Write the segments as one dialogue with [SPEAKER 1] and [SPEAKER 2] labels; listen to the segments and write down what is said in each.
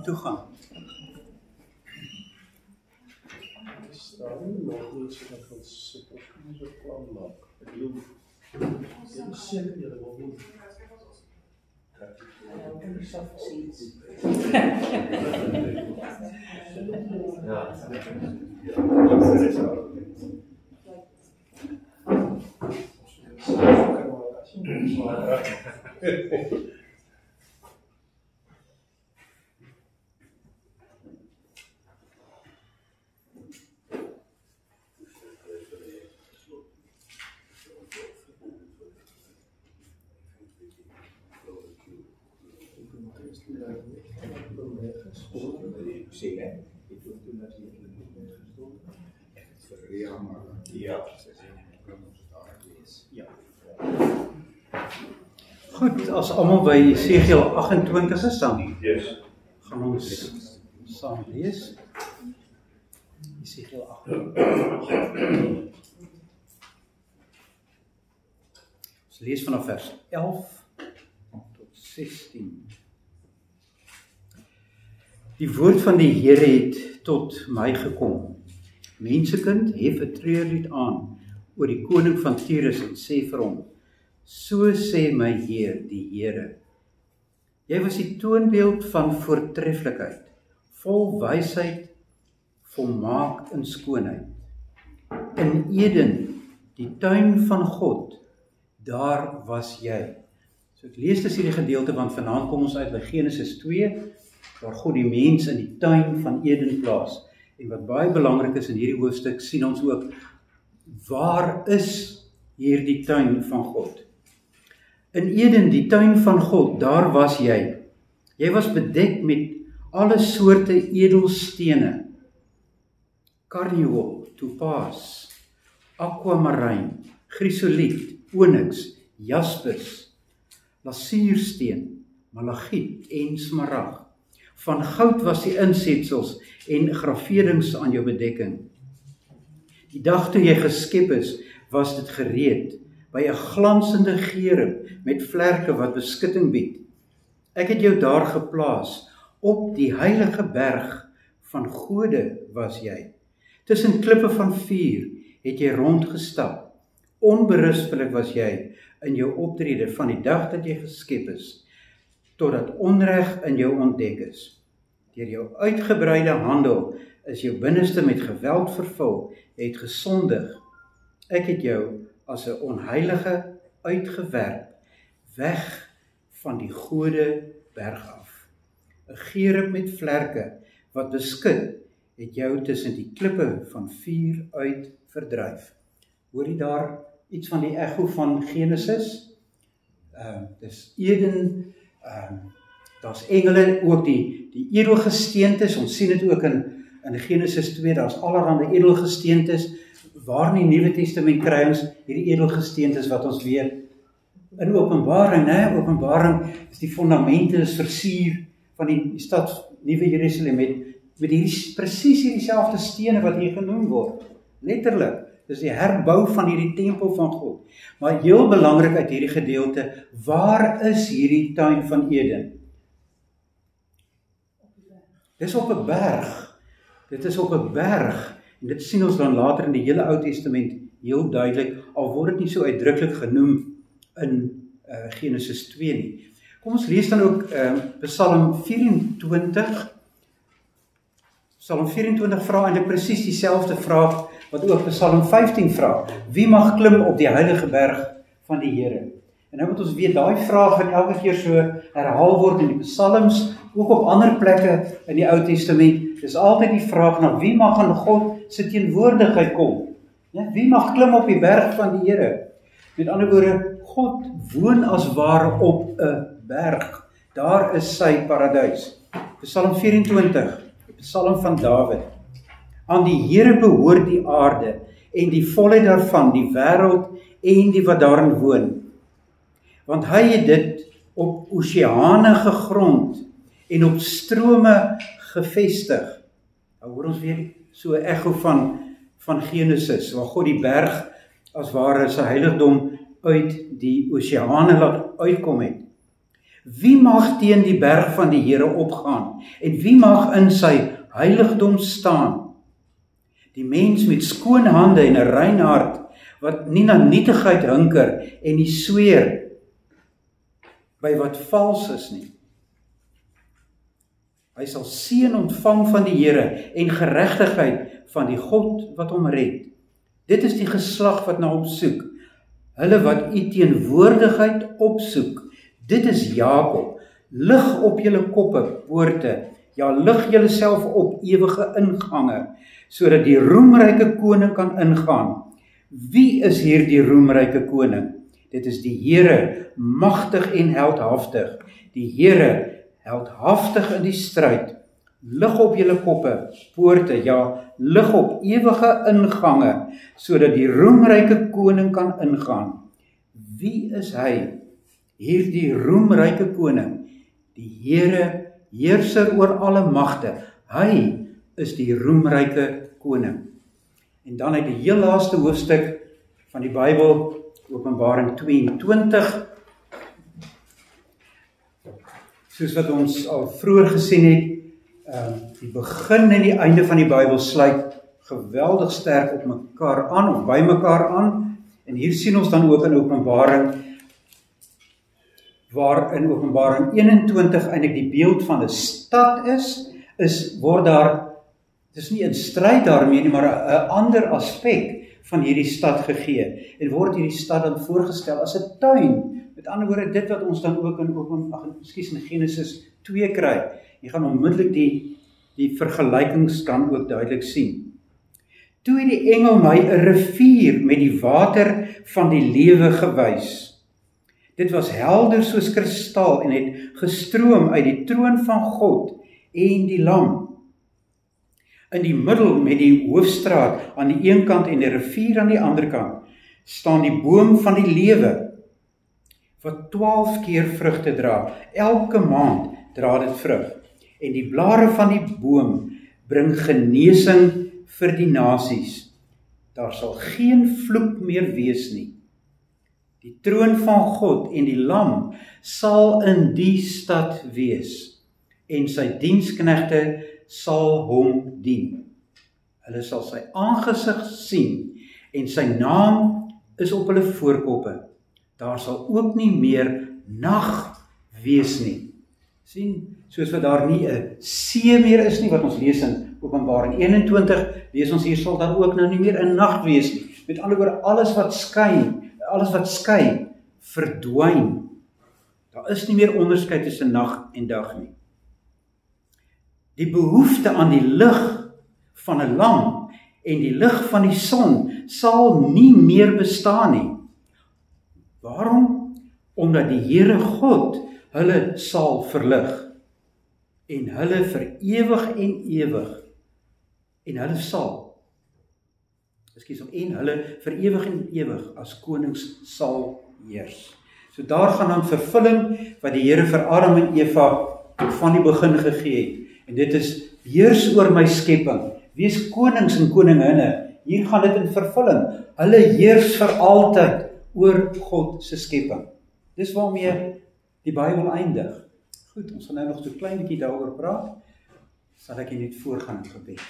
[SPEAKER 1] toe gaan.
[SPEAKER 2] Staan nog nie so dat ons sit op die plan maak. Ek bedoel, dit is seker julle wil nie.
[SPEAKER 1] Goed, as almal by Jesegiel 28 is dan, gaan ons saam lees. Jesegiel 28. Ons lees vanaf vers 11 tot 16. Die woord van die Here het tot my gekom. Mensekind, hef 'n treurlied aan oor die koning van Tyrus en sê vir hom: So sê my Heer, die Here, jy was die toonbeeld van voortreffelikheid, vol wysheid, volmaak in skoonheid. In Eden, die tuin van God, daar was jy. So ek lees dus hierdie gedeelte, want vanaand kom ons uit by Genesis 2, waar God die mens in die tuin van Eden plaas. En wat baie belangrik is in hierdie hoofstuk, sien ons ook, waar is hierdie tuin van God? In Eden, die tuin van God, daar was jy. Jy was bedek met alle soorte edelstene. Karniol, topaas, aquamarijn, chrysoliet, onyx, jaspis, lasuursteen, malagiet en smarag. Van goud was die insetsels en graverings aan jou bedekking. Die dag toe jy geskep is, was dit gereed, by 'n glansende gerub met vlerke wat beskutting bied. Ek het jou daar geplaas, op die heilige berg van gode was jy. Tussen klippe van vuur het jy rondgestap. Onberispelik was jy in jou optrede van die dag dat jy geskep is, totdat onreg in jou ontdek is. Deur jou uitgebreide handel is jou binneste met geweld vervul, jy het gesondig. Ek het jou as 'n onheilige uitgewerp, weg van die gode berg af. 'n Gerub met vlerke wat beskut, het jou tussen die klippe van vuur uit verdryf. Hoor jy daar iets van die echo van Genesis? Dis Eden, daar's engele, ook die edelgesteentes, ons sien dit ook in Genesis 2, daar's allerhande edelgesteentes, waar in die Nuwe Testament kry ons hierdie edelgesteentes wat ons weer in Openbaring, Openbaring is die fondamente is versier van die stad Nuwe Jerusalem met hierdie presies hierdie selfde stene wat hier genoem word. Letterlik, dis die herbou van hierdie tempel van God. Maar heel belangrik uit hierdie gedeelte, waar is hierdie tuin van Eden? Dis op 'n berg. Dit is op 'n berg. En dit sien ons dan later in die hele Ou Testament heel duidelik, al word dit nie so uitdruklik genoem in Genesis 2 nie. Kom ons lees dan ook Psalm 24. Psalm 24 vra eintlik presies dieselfde vraag wat ook Psalm 15 vra. Wie mag klim op die heilige berg van die Here? En nou moet ons weet, daai vraag wat elke keer so herhaal word in die psalms, ook op ander plekke in die Ou Testament, dis altyd die vraag na wie mag in God se teenwoordigheid kom? Ja, wie mag klim op die berg van die Here? Met ander woorde, God woon as ware op 'n berg. Daar is sy paradys. Psalm 24, die Psalm van Dawid. Aan die Here behoort die aarde en die volheid daarvan, die wêreld en die wat daarin woon. Want hy het dit op oseane gegrond en op strome gevestig. Nou hoor ons weer so 'n echo van Genesis, waar God die berg as ware sy heiligdom uit die oseane laat uitkom het. Wie mag teen die berg van die Here opgaan? En wie mag in sy heiligdom staan? Die mens met skoon hande en 'n rein hart, wat nie na nietigheid hinker en nie sweer by wat vals is nie. Hy sal seën ontvang van die Here en geregtigheid van die God wat hom red. Dit is die geslag wat na hom soek, hulle wat u teenwoordigheid opsoek. Dit is Jakob. Lig op julle koppe, poorte, ja, lig julle self op, ewige ingange, sodat die roemryke koning kan ingaan. Wie is hier die roemryke koning? Dit is die Here, magtig en heldhaftig. Die Here, heldhaftig in die stryd. Lig op julle koppe, poorte, ja, lig op ewige ingange, sodat die roemryke koning kan ingaan. Wie is hy? Hierdie roemryke koning, die Here, heerser oor alle magte. Hy is die roemryke koning. En dan uit die heel laaste hoofstuk van die Bybel, Openbaring 22, soos wat ons al vroeër gesien het, die begin en die einde van die Bybel sluit geweldig sterk op mekaar aan, of by mekaar aan, en hier sien ons dan ook in Openbaring, waar in Openbaring 21 eintlik die beeld van 'n stad word daar, dis nie in stryd daarmee nie, maar 'n ander aspek van hierdie stad gegee, en word hierdie stad dan voorgestel as 'n tuin. Met ander woorde, dit wat ons dan ook in Genesis 2 kry. Jy gaan onmiddellik die vergelykings dan ook duidelik sien. Toe het die engel my 'n rivier met die water van die lewe gewys. Dit was helder soos kristal en het gestroom uit die troon van God en die Lam. In die middel met die hoofstraat aan die een kant en die rivier aan die ander kant, staan die boom van die lewe, wat 12 keer vrugte dra. Elke maand dra dit vrug. En die blare van die boom bring genesing vir die nasies. Daar sal geen vloek meer wees nie. Die troon van God en die Lam sal in die stad wees, en sy diensknegte sal hom dien. Hulle sal sy aangesig sien, en sy naam is op hulle voorkoppe. Daar sal ook nie meer nag wees nie. Sien, soos wat daar nie 'n see meer is nie, wat ons lees in Openbaring 21, lees ons hier sal daar ook nou nie meer 'n nag wees nie. Met ander woorde, alles wat skei, verdwyn. Daar is nie meer onderskeid tussen nag en dag nie. Die behoefte aan die lig van 'n lam en die lig van die son sal nie meer bestaan nie. Waarom? Omdat die Here God hulle sal verlig, en hulle vir ewig en ewig, en hulle vir ewig en ewig as konings sal heers. So daar gaan dan vervulling wat die Here vir Adam en Eva van die begin gegee het. En dit is, heers oor my skepping, wees konings en koninginne. Hier gaan dit in vervulling. Hulle heers vir altyd oor God se skepping. Dis waarmee die Bybel eindig. Goed, ons gaan nou nog so 'n klein bietjie daaroor praat. Sal ek net voorgaan in gebed.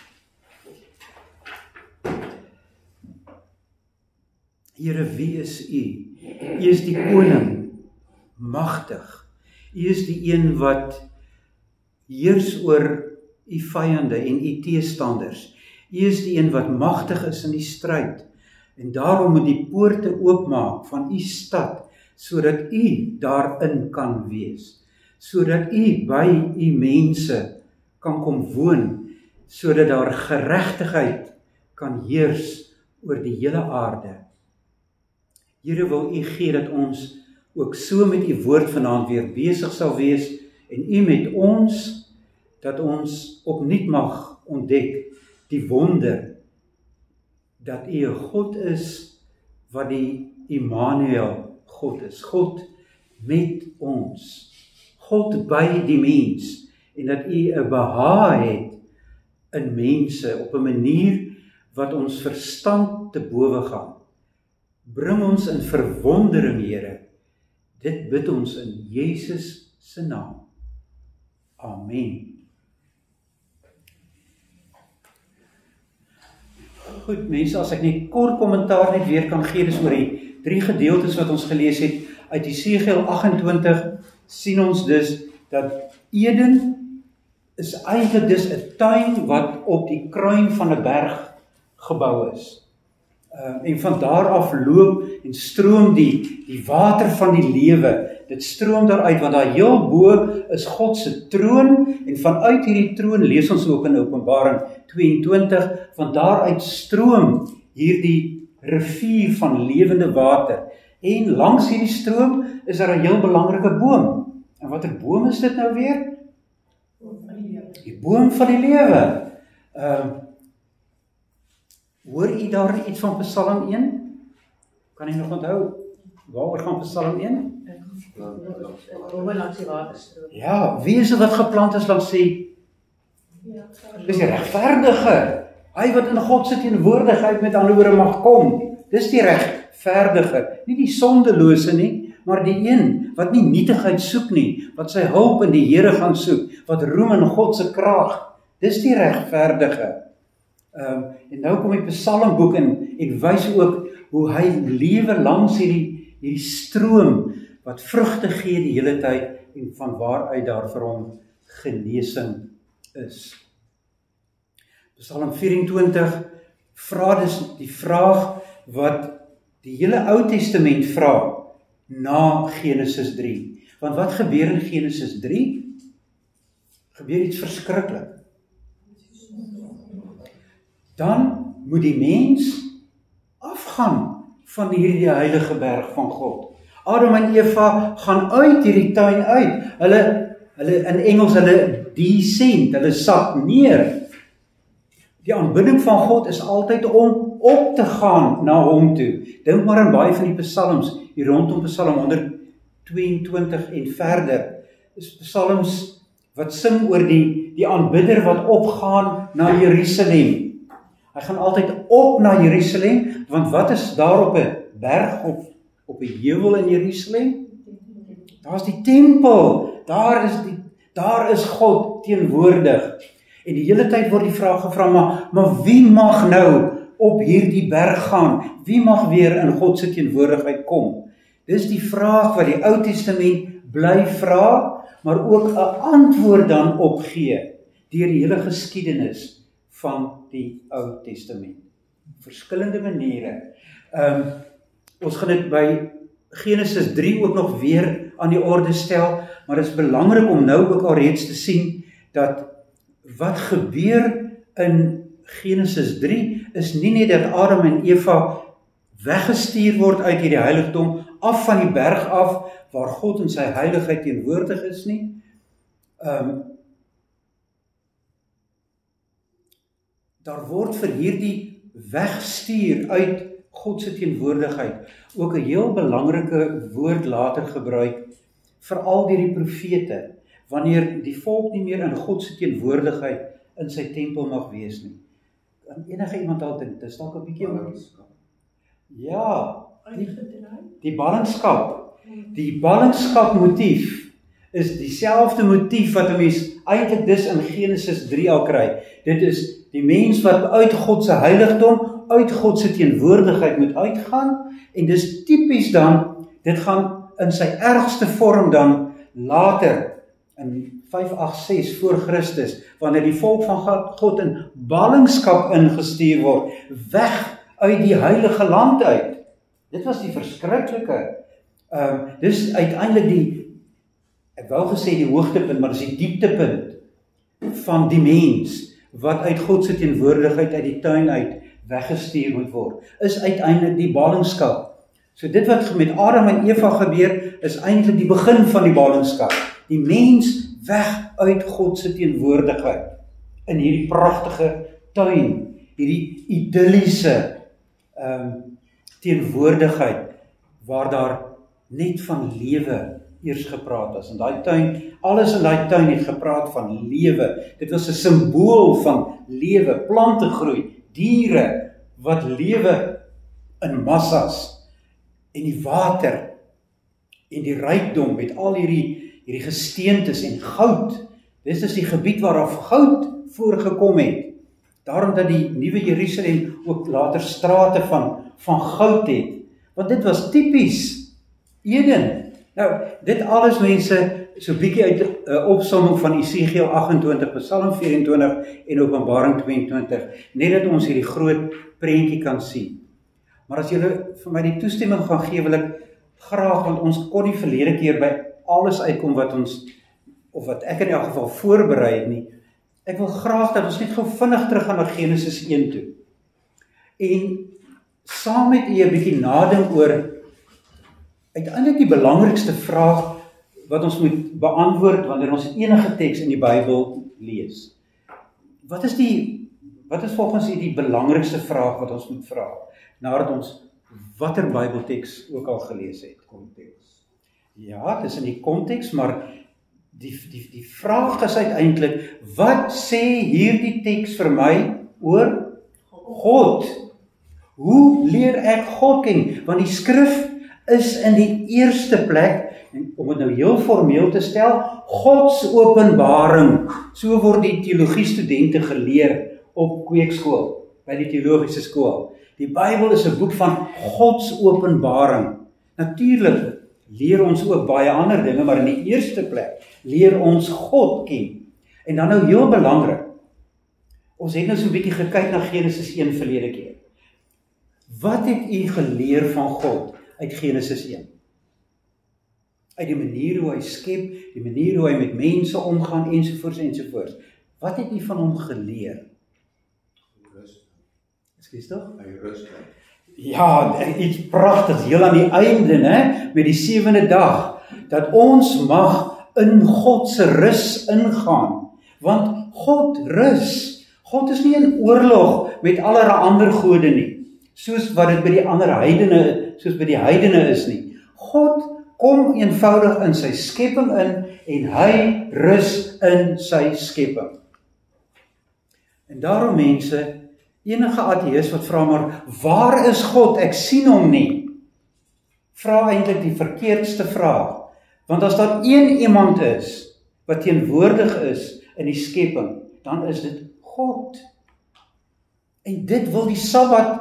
[SPEAKER 1] Here, wie is U? U is die koning, magtig. U is die een wat heers oor U vyande en U teestanders. U is die een wat magtig is in die stryd. En daarom moet die poorte oopmaak van U stad, sodat U daarin kan wees. Sodat U by U mense kan kom woon, sodat daar geregtigheid kan heers oor die hele aarde. Here, wil U gee dat ons ook so met U woord vanaand weer besig sal wees, en U met ons, dat ons opnuut mag ontdek die wonder dat U 'n God is wat die Immanuel God is, God met ons, God by die mens, en dat U 'n behaag het in mense op 'n manier wat ons verstand te bowe gaan. Bring ons in verwondering, Here. Dit bid ons in Jesus se naam. Amen. Goed mense, as ek net kort kommentaar net weer kan gee, dis oor die 3 gedeeltes wat ons gelees het uit Jesegiel 28, sien ons dus dat Eden is eintlik dus 'n tuin wat op die kruin van 'n berg gebou is. En van daar af loop en stroom die water van die lewe. Dit stroom daaruit, want daar heel bo is God se troon, en vanuit hierdie troon, lees ons ook in Openbaring 22, van daaruit stroom hierdie rivier van lewende water. En langs hierdie stroom is daar 'n heel belangrike boom. En watter boom is dit nou weer? Die boom van die lewe. Hoor u daar iets van Psalm 1? Kan jy nog onthou? Waaroor gaan Psalm 1? Ja, wie is dit wat geplant is langs die? Dis die regverdige. Hy wat in God se teenwoordigheid met ander woorde mag kom. Dis die regverdige. Nie die sondelose nie, maar die een wat nie nietigheid soek nie, wat sy hulp in die Here gaan soek, wat roem in God se krag. Dis die regverdige. En nou kom die Psalmboek en wys ook hoe hy lewe langs hierdie stroom wat vrugte gee die hele tyd en van waaruit daar vir hom genesing is. Psalm 24 vra dus die vraag wat die hele Ou Testament vra na Genesis 3. Want wat gebeur in Genesis 3? Gebeur iets verskriklik. Dan moet die mens afgaan van hierdie heilige berg van God. Adam en Eva gaan uit hierdie tuin uit. Hulle in Engels descend, hulle sak neer. Die aanbidding van God is altyd om op te gaan na hom toe. Dink maar aan baie van die psalms hier rondom Psalm 122 en verder. Is psalms wat sing oor die aanbidder wat opgaan na Jerusalem. Hy gaan altyd op na Jerusalem, want wat is daar op 'n berg op 'n heuwel in Jerusalem? Daar's die tempel. Daar is God teenwoordig. En die hele tyd word die vraag gevra, maar wie mag nou op hierdie berg gaan? Wie mag weer in God se teenwoordigheid kom? Dis die vraag wat die Ou Testament bly vra, maar ook 'n antwoord dan opgee deur die hele geskiedenis van die Ou Testament. Verskillende maniere. Ons gaan dit by Genesis 3 ook nog weer aan die orde stel, maar dit is belangrik om nou ook al reeds te sien dat wat gebeur in Genesis 3 is nie net dat Adam en Eva weggestuur word uit hierdie heiligdom, af van die berg af, waar God in sy heiligheid teenwoordig is nie. Daar word vir hierdie wegstuur uit God se teenwoordigheid ook 'n heel belangrike woord later gebruik, veral deur die profete, wanneer die volk nie meer in God se teenwoordigheid in sy tempel mag wees nie. Kan enige iemand al dink, dis dalk 'n bietjie ja, die ballingskap. Die ballingskap motief is dieselfde motief wat 'n mens eintlik dus in Genesis 3 al kry. Dit is die mens wat uit God se heiligdom, uit God se teenwoordigheid moet uitgaan, en dis tipies dan, dit gaan in sy ergste vorm dan later, in 586 voor Christus, wanneer die volk van God in ballingskap ingestuur word, weg uit die heilige land uit. Dit was die verskriklike, dis uiteindelik ek wou gesê die hoogtepunt, maar dis die dieptepunt van die mens, wat uit God se teenwoordigheid uit die tuin uit weggestuur moet word, is uiteindelik die ballingskap. So dit wat met Adam en Eva gebeur, is eintlik die begin van die ballingskap. Die mens weg uit God se teenwoordigheid, in hierdie pragtige tuin, hierdie idilliese teenwoordigheid, waar daar net van lewe eers gepraat is. In daai tuin, alles in daai tuin het gepraat van lewe. Dit was 'n simbool van lewe, plante groei, diere wat lewe in massas, en die water en die rykdom met al hierdie hierdie gesteentes en goud. Dit is die gebied waaraf goud voorgekom het. Daarom dat die nuwe Jerusalem ook later strate van goud het. Want dit was tipies Eden. Nou, dit alles mense, so bietjie uit 'n opsomming van Esegiel 28, Psalm 24 en Openbaring 22, net dat ons hierdie groot prentjie kan sien. Maar as julle vir my die toestemming gaan gee, wil ek graag, want ons kon nie verlede keer by alles uitkom wat ons, of wat ek in elk geval voorberei het nie. Ek wil graag dat ons net gou vinnig terug gaan na Genesis 1 toe. En saam met u 'n bietjie nadink oor uiteindelik die belangrikste vraag wat ons moet beantwoord wanneer ons enige teks in die Bybel lees. Wat is volgens u die belangrikste vraag wat ons moet vra nadat ons watter Bybelteks ook al gelees het? Konteks. Ja, dit is in die konteks, maar die vraag is uiteindelik, wat sê hierdie teks vir my oor God? Hoe leer ek God ken? Want die skrif is in die eerste plek, en om dit nou heel formeel te stel, Gods openbaring. So word die teologiestudente geleer op kweekskool, by die teologiese skool. Die Bybel is 'n boek van Gods openbaring. Natuurlik leer ons ook baie ander dinge, maar in die eerste plek leer ons God ken. En dan nou heel belangrik, ons het nou so 'n bietjie gekyk na Genesis 1 verlede keer. Wat het u geleer van God uit Genesis 1? Uit die manier hoe hy skep, die manier hoe hy met mense omgaan, ensovoorts. Wat het u van hom geleer? Ekskuus tog?
[SPEAKER 2] Hy rus.
[SPEAKER 1] Ja, iets pragtigs, heel aan die einde, né, met die 7de dag, dat ons mag in God se rus ingaan, want God rus. God is nie in oorlog met allerlei ander gode nie, soos wat dit by die heidene is nie. God kom eenvoudig in sy skepping in en hy rus in sy skepping. En daarom mense, enige ateïs wat vra maar, waar is God? Ek sien hom nie. Vra eintlik die verkeerdste vraag. Want as daar een iemand is wat teenwoordig is in die skepping, dan is dit God. En dit wil die Sabbat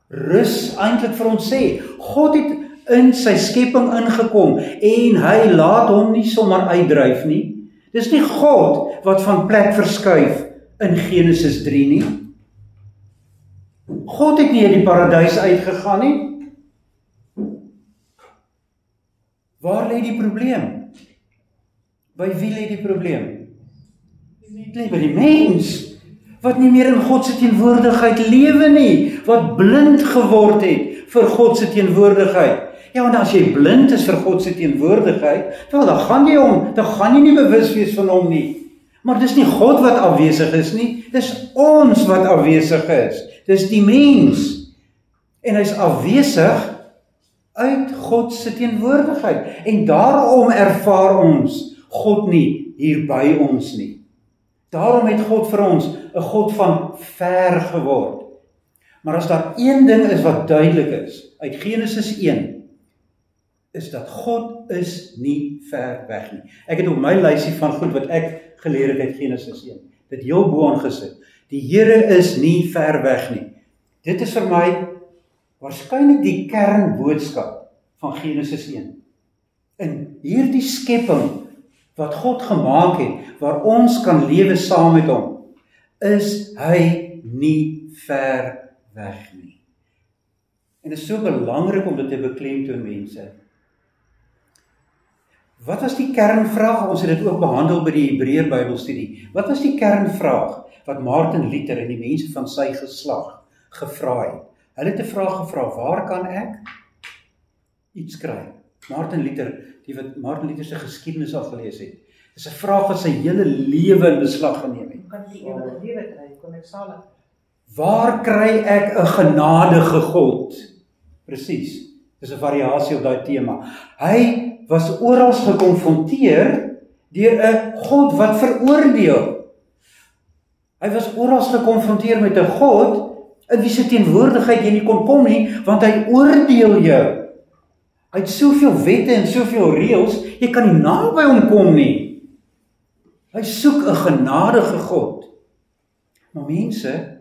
[SPEAKER 1] rus eintlik vir ons sê. God het in sy skepping ingekom en hy laat hom nie sommer uitdryf nie. Dis nie God wat van plek verskuif in Genesis 3 nie. God het nie uit die paradys uitgegaan nie. Waar lê die probleem? By wie lê die probleem? Dit lê by die mens, wat nie meer in God se teenwoordigheid lewe nie, wat blind geword het vir God se teenwoordigheid. Ja, want as jy blind is vir God se teenwoordigheid, wel, dan gaan jy nie bewus wees van hom nie. Maar dis nie God wat afwesig is nie, dis ons wat afwesig is. Dis die mens. En hy's afwesig uit God se teenwoordigheid. En daarom ervaar ons God nie hier by ons nie. Daarom het God vir ons 'n God van ver geword. Maar as daar een ding is wat duidelik is uit Genesis 1, is dat God is nie ver weg nie. Ek het op my lysie van goed wat ek geleer het uit Genesis 1, dit heel bo aangesit. Die Here is nie ver weg nie. Dit is vir my waarskynlik die kernboodskap van Genesis 1. In hierdie skepping wat God gemaak het, waar ons kan lewe saam met hom, is hy nie ver weg nie. En dit is so belangrik om dit te beklemtoon, mense. Wat was die kernvraag? Ons het dit ook behandel by die Hebreër Bybelstudie. Wat was die kernvraag wat Martin Luther en die mense van sy geslag gevra het? Hulle het 'n vraag gevra, waar kan ek iets kry? Martin Luther, die wat Martin Luther se geskiedenis al gelees het, is 'n vraag wat sy hele lewe in beslag geneem het.
[SPEAKER 3] Kan die ewige lewe kry, kon ek salig?
[SPEAKER 1] Waar kry ek 'n genadige God? Presies, dis 'n variasie op daai tema. Hy was oral gekonfronteer deur 'n God wat veroordeel. Hy was oral gekonfronteer met 'n God in wie se teenwoordigheid jy nie kon kom nie, want hy oordeel jou. Hy het soveel wette en soveel reëls, jy kan nie naby hom kom nie. Hy soek 'n genadige God. Maar mense,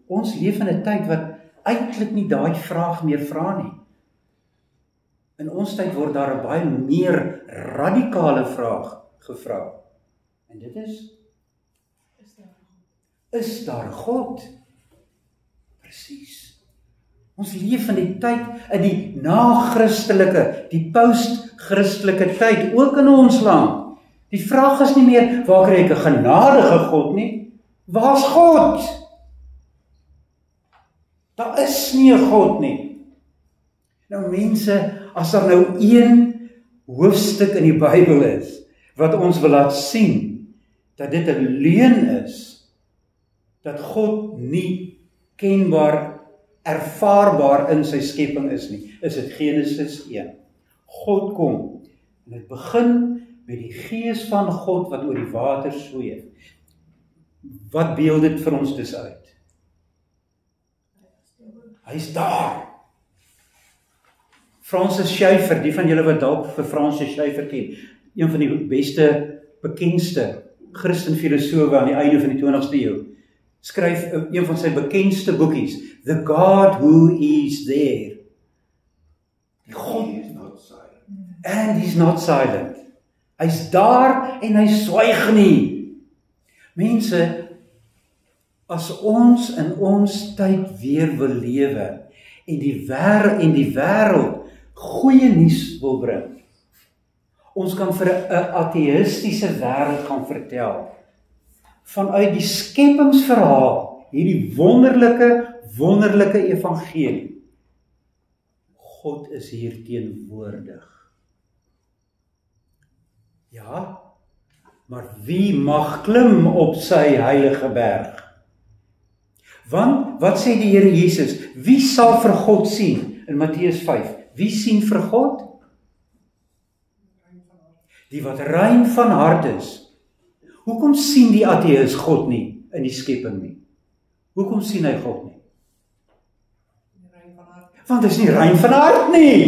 [SPEAKER 1] ons leef in 'n tyd wat eintlik nie daai vraag meer vra nie. In ons tyd word daar 'n baie meer radikale vraag gevra. En dit is: is daar 'n God? Presies. Ons leef in die tyd, in die na-Christelike, die post-Christelike tyd, ook in ons land. Die vraag is nie meer, waar kry ek 'n genadige God nie? Waar's God? Daar is nie 'n God nie. Nou mense, as daar nou een hoofstuk in die Bybel is, wat ons wil laat sien, dat dit 'n leuen is, dat God nie kenbaar, ervaarbaar in sy skepping is nie, is dit Genesis 1. God kom, en dit begin met die Gees van God wat oor die water sweef. Wat beeld dit vir ons dus uit? Hy's daar. Francis Schaeffer, die van julle wat dalk vir Francis Schaeffer ken, een van die beste, bekendste Christenfilosofe aan die einde van die 20ste eeu, skryf een van sy bekendste boekies, The God Who Is There. Die God, and He's not silent. Hy's daar en hy swyg nie. Mense, as ons in ons tyd weer wil lewe en die wêreld goeie nuus wil bring, ons kan vir 'n ateïstiese wêreld gaan vertel vanuit die skepingsverhaal, hierdie wonderlike evangelie. God is hier teenwoordig. Ja, maar wie mag klim op sy heilige berg? Want, wat sê die Here Jesus? Wie sal vir God sien? In Matteus 5. Wie sien vir God? Die wat rein van hart is. Hoekom sien die ateïs God nie in die skepping nie? Hoekom sien hy God nie? Want hy is nie rein van hart nie.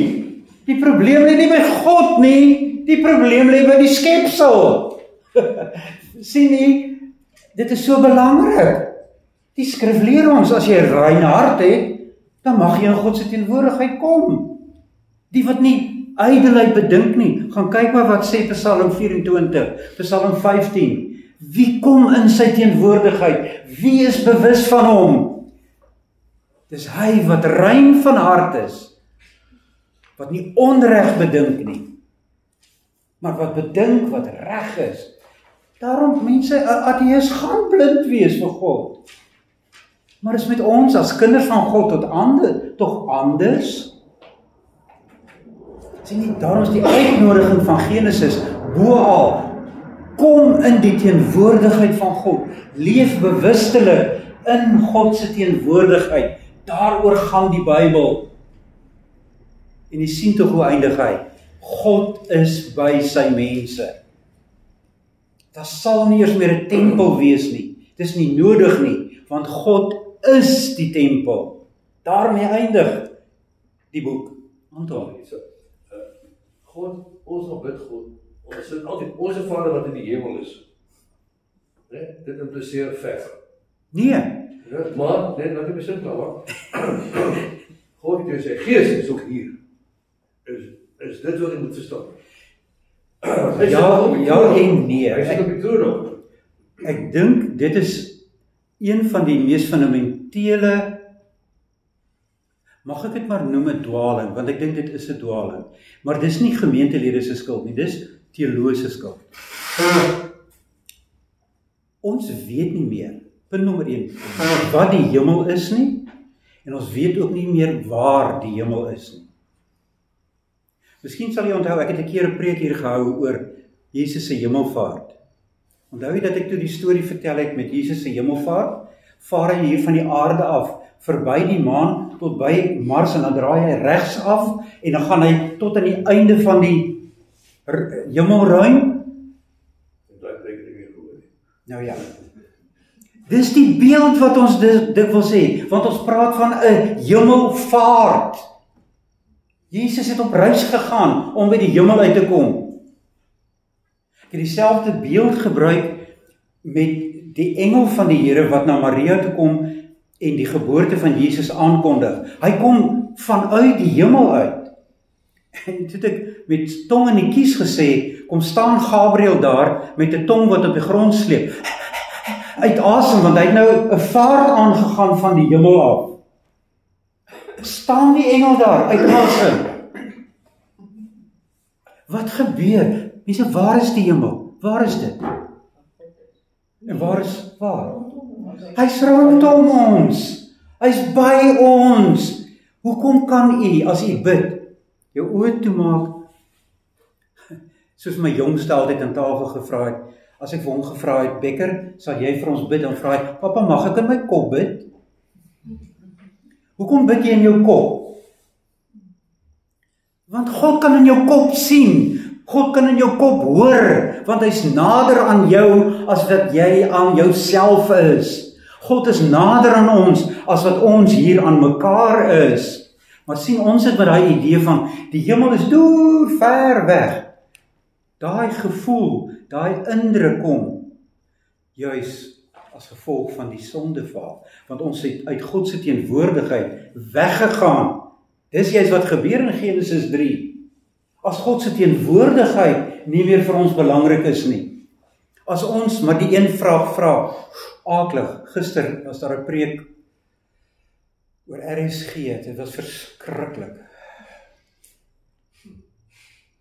[SPEAKER 1] Die probleem lê nie by God nie, die probleem lê by die skepsel. Sien nie, dit is so belangrik. Die skrif leer ons, as jy 'n rein hart het, dan mag jy in God se teenwoordigheid kom. Die wat nie ydelheid bedink nie, gaan kyk maar wat sê Psalm 24, Psalm 15. Wie kom in sy teenwoordigheid? Wie is bewus van hom? Dis hy wat rein van hart is, wat nie onreg bedink nie, maar wat bedink wat reg is. Daarom mense, 'n ateïs gaan blind wees vir God. Maar is met ons as kinders van God tog anders? Sien nie, daarom is die uitnodiging van Genesis boal. Kom in die teenwoordigheid van God. Leef bewustelik in God se teenwoordigheid. Daaroor gaan die Bybel. En jy sien tog hoe eindig hy. God is by sy mense. Daar sal nie eers meer 'n tempel wees nie. Dit is nie nodig nie, want God is die tempel. Daarmee eindig die boek. Anton.
[SPEAKER 2] God, ons bid God. Ons sê altyd, ons Vader wat in die hemel is. Dit impliseer ver.
[SPEAKER 1] Nee.
[SPEAKER 2] Ja, maar, net laat ek besin klaar, hoor. God het sy Gees is ook hier. Is dit wat jy moet verstaan?
[SPEAKER 1] Ja en nee.
[SPEAKER 2] Hy sit op die troon nog.
[SPEAKER 1] Ek dink dit is een van die mees fundamentele, mag ek dit maar noem 'n dwaling, want ek dink dit is 'n dwaling. Maar dis nie gemeentelede se skuld nie, dis teoloë se skuld. Ons weet nie meer, punt nommer 1, wat die hemel is nie, en ons weet ook nie meer waar die hemel is nie. Miskien sal jy onthou, ek het 'n keer 'n preek hier gehou oor Jesus se hemelvaart. Onthou jy dat ek toe die storie vertel het met Jesus se hemelvaart? Vaar hy hier van die aarde af, verby die maan, tot by Mars, en dan draai hy regs af, en dan gaan hy tot aan die einde van die hemelruim. Nou ja, dis die beeld wat ons dikwels sê, want ons praat van 'n hemelvaart. Jesus het op reis gegaan om by die hemel uit te kom. Ek het dieselfde beeld gebruik met die engel van die Here wat na Maria toe kom en die geboorte van Jesus aankondig. Hy kom vanuit die hemel uit. En toe het ek met tong in die kies gesê, kom staan Gabriël daar met 'n tong wat op die grond sleep. Uit asem, want hy het nou 'n vaart aangegaan van die hemel af. Staan die engel daar uit asem. Wat gebeur? Mense, waar is die hemel? Waar is dit? En waar is waar? Hy's rondom ons. Hy's by ons. Hoekom kan u, as u bid, jou oë toemaak? Soos my jongste altyd aan tafel gevra het, as ek vir hom gevra het, Bekker, sal jy vir ons bid? Dan vra hy, papa, mag ek in my kop bid? Hoekom bid jy in jou kop? Want God kan in jou kop sien. God kan in jou kop hoor, want hy's nader aan jou as wat jy aan jouself is. God is nader aan ons as wat ons hier aan mekaar is. Maar sien, ons het met daai idee van die hemel is deur ver weg. Daai gevoel, daai indruk kom juis as gevolg van die sondeval, want ons het uit God se teenwoordigheid weggegaan. Dis juist wat gebeur in Genesis 3. As God se teenwoordigheid nie meer vir ons belangrik is nie. As ons maar die een vraag vra, aaklig, gister was daar 'n preek oor RSG, dit was verskriklik.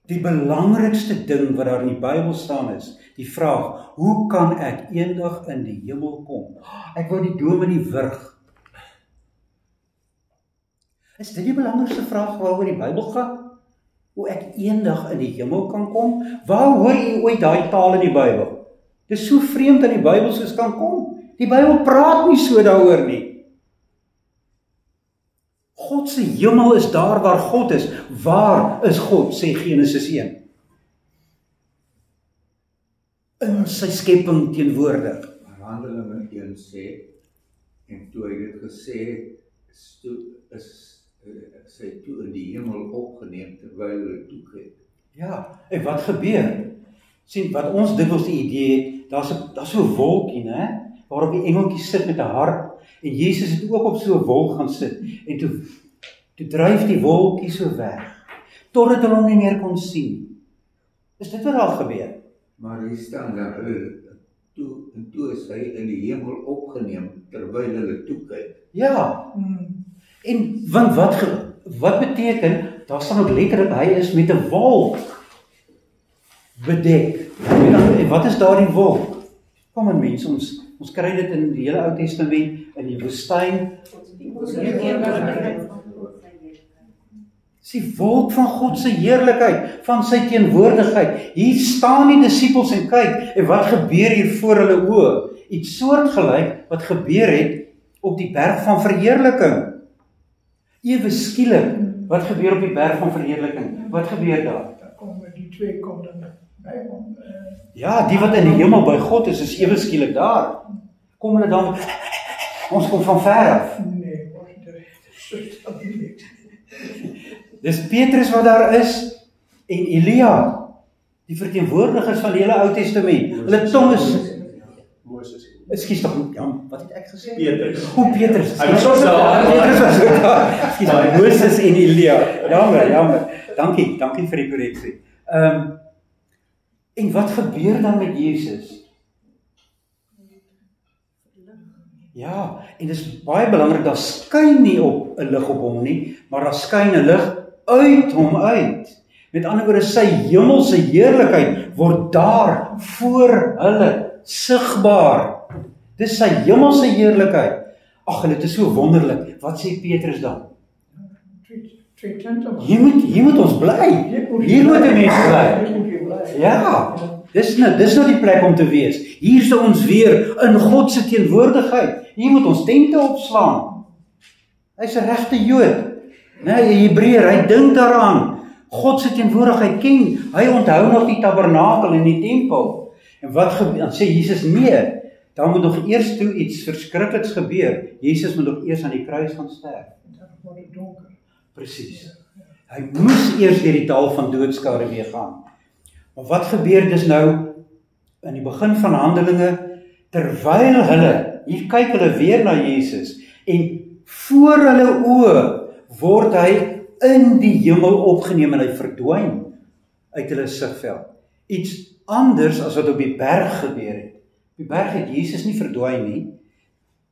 [SPEAKER 1] Die belangrikste ding wat daar in die Bybel staan is, die vraag, hoe kan ek eendag in die hemel kom? Ek wou die dome nie wurg. Is dit die belangrikste vraag waaroor die Bybel gaan? Hoe ek eendag in die hemel kan kom? Waar hoor jy ooit daai taal in die Bybel? Dit is so vreemd dat die Bybel soos kan kom. Die Bybel praat nie so daaroor nie. God se hemel is daar waar God is. Waar is God, sê Genesis 1? In sy skepping teenwoordig.
[SPEAKER 4] Handelinge 1 sê, en toe hy dit gesê is sy toe in die hemel opgeneem terwyl hulle toe kyk.
[SPEAKER 1] Ja, en wat gebeur? Sien, wat ons dikwels die idee het, daar's so 'n wolkie, né, waarop die engeltjie sit met 'n harp, en Jesus het ook op so 'n wolk gaan sit, en toe dryf die wolkie so weg, totdat hulle hom nie meer kon sien. Is dit wat daar gebeur?
[SPEAKER 4] Maar hier staan daar, toe is hy in die hemel opgeneem terwyl hulle toe kyk.
[SPEAKER 1] Ja, en want wat beteken, daar staan ook letterlik, hy is met 'n wolk bedek. En wat is daardie wolk? Kom aan mense, ons kry dit in die hele Ou Testament, in die woestyn. Dis die wolk van God se heerlikheid, van sy teenwoordigheid. Hier staan die disippels en kyk, en wat gebeur hier voor hulle oë? Iets soortgelyk wat gebeur het op die berg van verheerliking. Ewe skielik, wat gebeur op die berg van verheerliking? Wat gebeur daar?
[SPEAKER 5] Daar komen die twee koningen bij om.
[SPEAKER 1] Ja, die wat in die hemel by God is ewe skielik daar. Kom hulle dan, ons kom van ver af.
[SPEAKER 5] Nee, dat niet.
[SPEAKER 1] Dis Petrus wat daar is, en Elia, die verteenwoordigers van die hele Ou Testament. Hulle tong is, Ekskuus tog, ja, wat het ek gesê?
[SPEAKER 6] Petrus.
[SPEAKER 1] Petrus.
[SPEAKER 6] Hy was ook daar.
[SPEAKER 1] Petrus was ook daar. Ekskuus, Moses en Elia. Jammer. Dankie vir die korreksie. En wat gebeur dan met Jesus? Ja, en dit is baie belangrik, daar skyn nie op 'n lig op hom nie, maar daar skyn 'n lig uit hom uit. Met ander woorde, sy hemelse heerlikheid word daar voor hulle sigbaar. Dis sy hemelse heerlikheid. Ag, dit is so wonderlik. Wat sê Petrus dan?
[SPEAKER 5] Twee tenten.
[SPEAKER 1] Hier moet ons bly. Hier moet 'n mens bly. Ja, dis nou die plek om te wees. Hier is ons weer in God se teenwoordigheid. Hier moet ons tente opslaan. Hy's 'n regte Jood. Nee, 'n Hebreër, hy dink daaraan. God se teenwoordigheid ken. Hy onthou nog die tabernakel en die tempel. En wat gebeur? Dan sê Jesus nee. Dan moet nog eers toe iets verskrikliks gebeur. Jesus moet nog eers aan die kruis gaan sterf.
[SPEAKER 5] Dan wordt het donker.
[SPEAKER 1] Presies. Hy moes eers deur die dal van doodskade weer gaan. Maar wat gebeur dus nou in die begin van Handelinge, terwyl hulle, hier kyk hulle weer na Jesus, en voor hulle oë word hy in die hemel opgeneem en hy verdwyn uit hulle sigveld. Iets anders as wat op die berg gebeur het. Op die berg het Jesus nie verdwyn nie.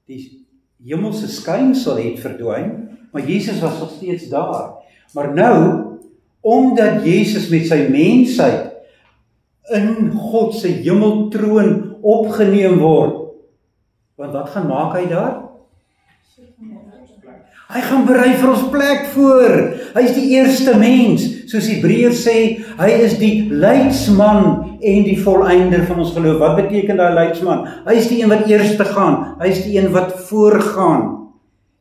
[SPEAKER 1] Die hemelse skynsel het verdwyn, maar Jesus was nog steeds daar. Maar nou, omdat Jesus met sy mensheid in God se hemeltroon opgeneem word, want wat gaan maak hy daar? Hy gaan berei vir ons plek voor. Hy is die eerste mens, soos Hebreërs sê, hy is die leidsman en die volleinder van ons geloof. Wat beteken daai leidsman? Hy is die een wat eerste gaan, hy is die een wat voorgaan.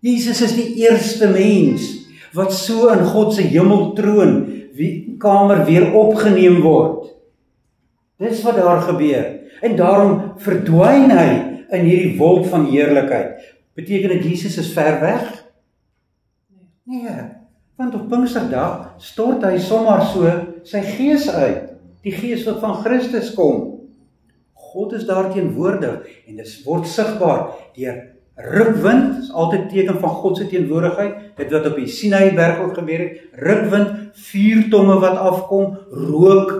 [SPEAKER 1] Jesus is die eerste mens wat so in God se hemeltroon kamer weer opgeneem word. Dis wat daar gebeur. En daarom verdwyn hy in hierdie wolk van heerlikheid. Beteken dit Jesus is ver weg? Nee, want op Pinksterdag stort hy sommer so sy gees uit. Die gees wat van Christus kom. God is daar teenwoordig en dit word sigbaar deur rukwind, is altyd teken van God se teenwoordigheid. Dit wat op die Sinaiberg ook gebeur het, rukwind, vuurtonge wat afkom, rook,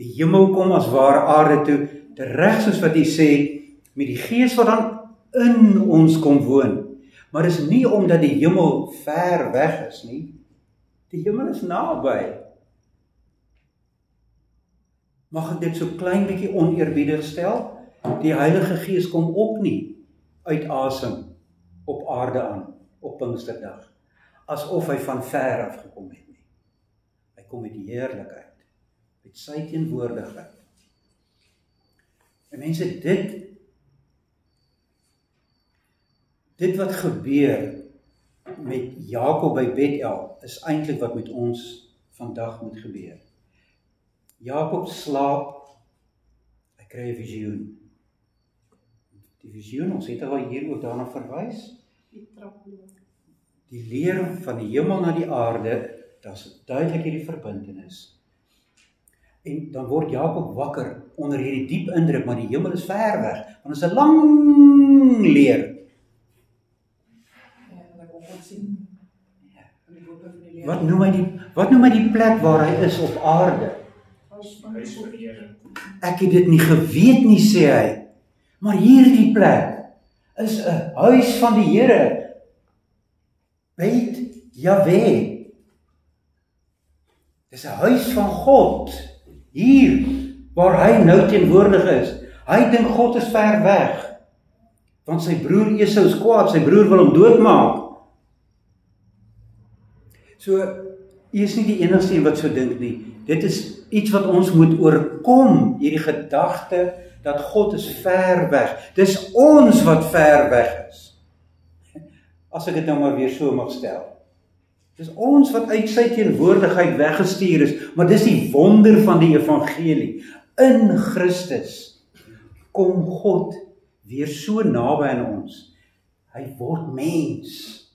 [SPEAKER 1] die hemel kom as ware aarde toe, reg soos wat hy sê, met die gees wat dan in ons kom woon. Maar is nie omdat die hemel ver weg is nie. Die hemel is naby. Mag ek dit so klein bietjie oneerbiedig stel? Die Heilige Gees kom ook nie uit asem op aarde aan, op Pinksterdag, asof hy van ver af gekom het nie. Hy kom met die heerlikheid, met sy teenwoordigheid. En mense, dit wat gebeur met Jakob by Bethel, is eintlik wat met ons vandag moet gebeur. Jakob slaap, hy kry 'n visioen. Die visioen, ons het al hier ook daarna verwys. Die leer van die hemel na die aarde, daar's duidelik hierdie verbintenis. En dan word Jakob wakker onder hierdie diep indruk, maar die hemel is ver weg, want dit is 'n lang leer. Wat noem hy die plek waar hy is op aarde? Ek het dit nie geweet nie, sê hy. Maar hierdie plek is 'n huis van die Here. Beit Jahwe. Dis 'n huis van God. Hier waar hy nou teenwoordig is. Hy dink God is ver weg. Want sy broer Esau is kwaad, sy broer wil hom doodmaak. So, hy is nie die enigste een wat so dink nie. Dit is iets wat ons moet oorkom, hierdie gedagte dat God is ver weg. Dis ons wat ver weg is. As ek dit nou maar weer so mag stel. Dis ons wat uit sy teenwoordigheid weggestuur is, maar dis die wonder van die evangelie. In Christus kom God weer so naby aan ons. Hy word mens.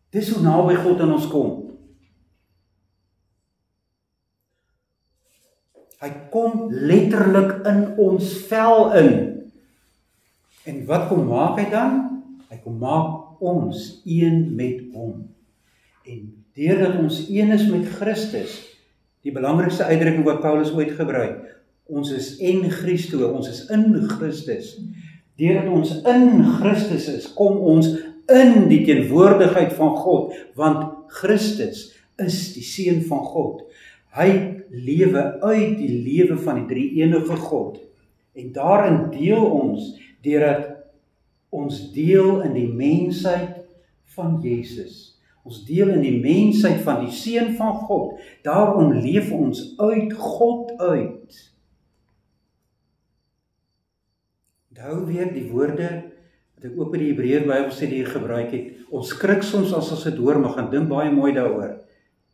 [SPEAKER 1] Dis hoe naby God aan ons kom. Hy kom letterlik in ons vel in. En wat kom maak hy dan? Hy kom maak ons een met hom. En deurdat ons een is met Christus, die belangrikste uitdrukking wat Paulus ooit gebruik, ons is en Christo, ons is in Christus. Deurdat ons in Christus is, kom ons in die teenwoordigheid van God, want Christus is die Seun van God. Hy lewe uit die lewe van die drie-enige God. En daarin deel ons, deurdat ons deel in die mensheid van Jesus. Ons deel in die mensheid van die Seun van God. Daarom leef ons uit God uit. Onthou weer die woorde wat ek ook by die Hebreër Bybelstudie gebruik het. Ons skrik soms as ons dit hoor, maar gaan dink baie mooi daaroor.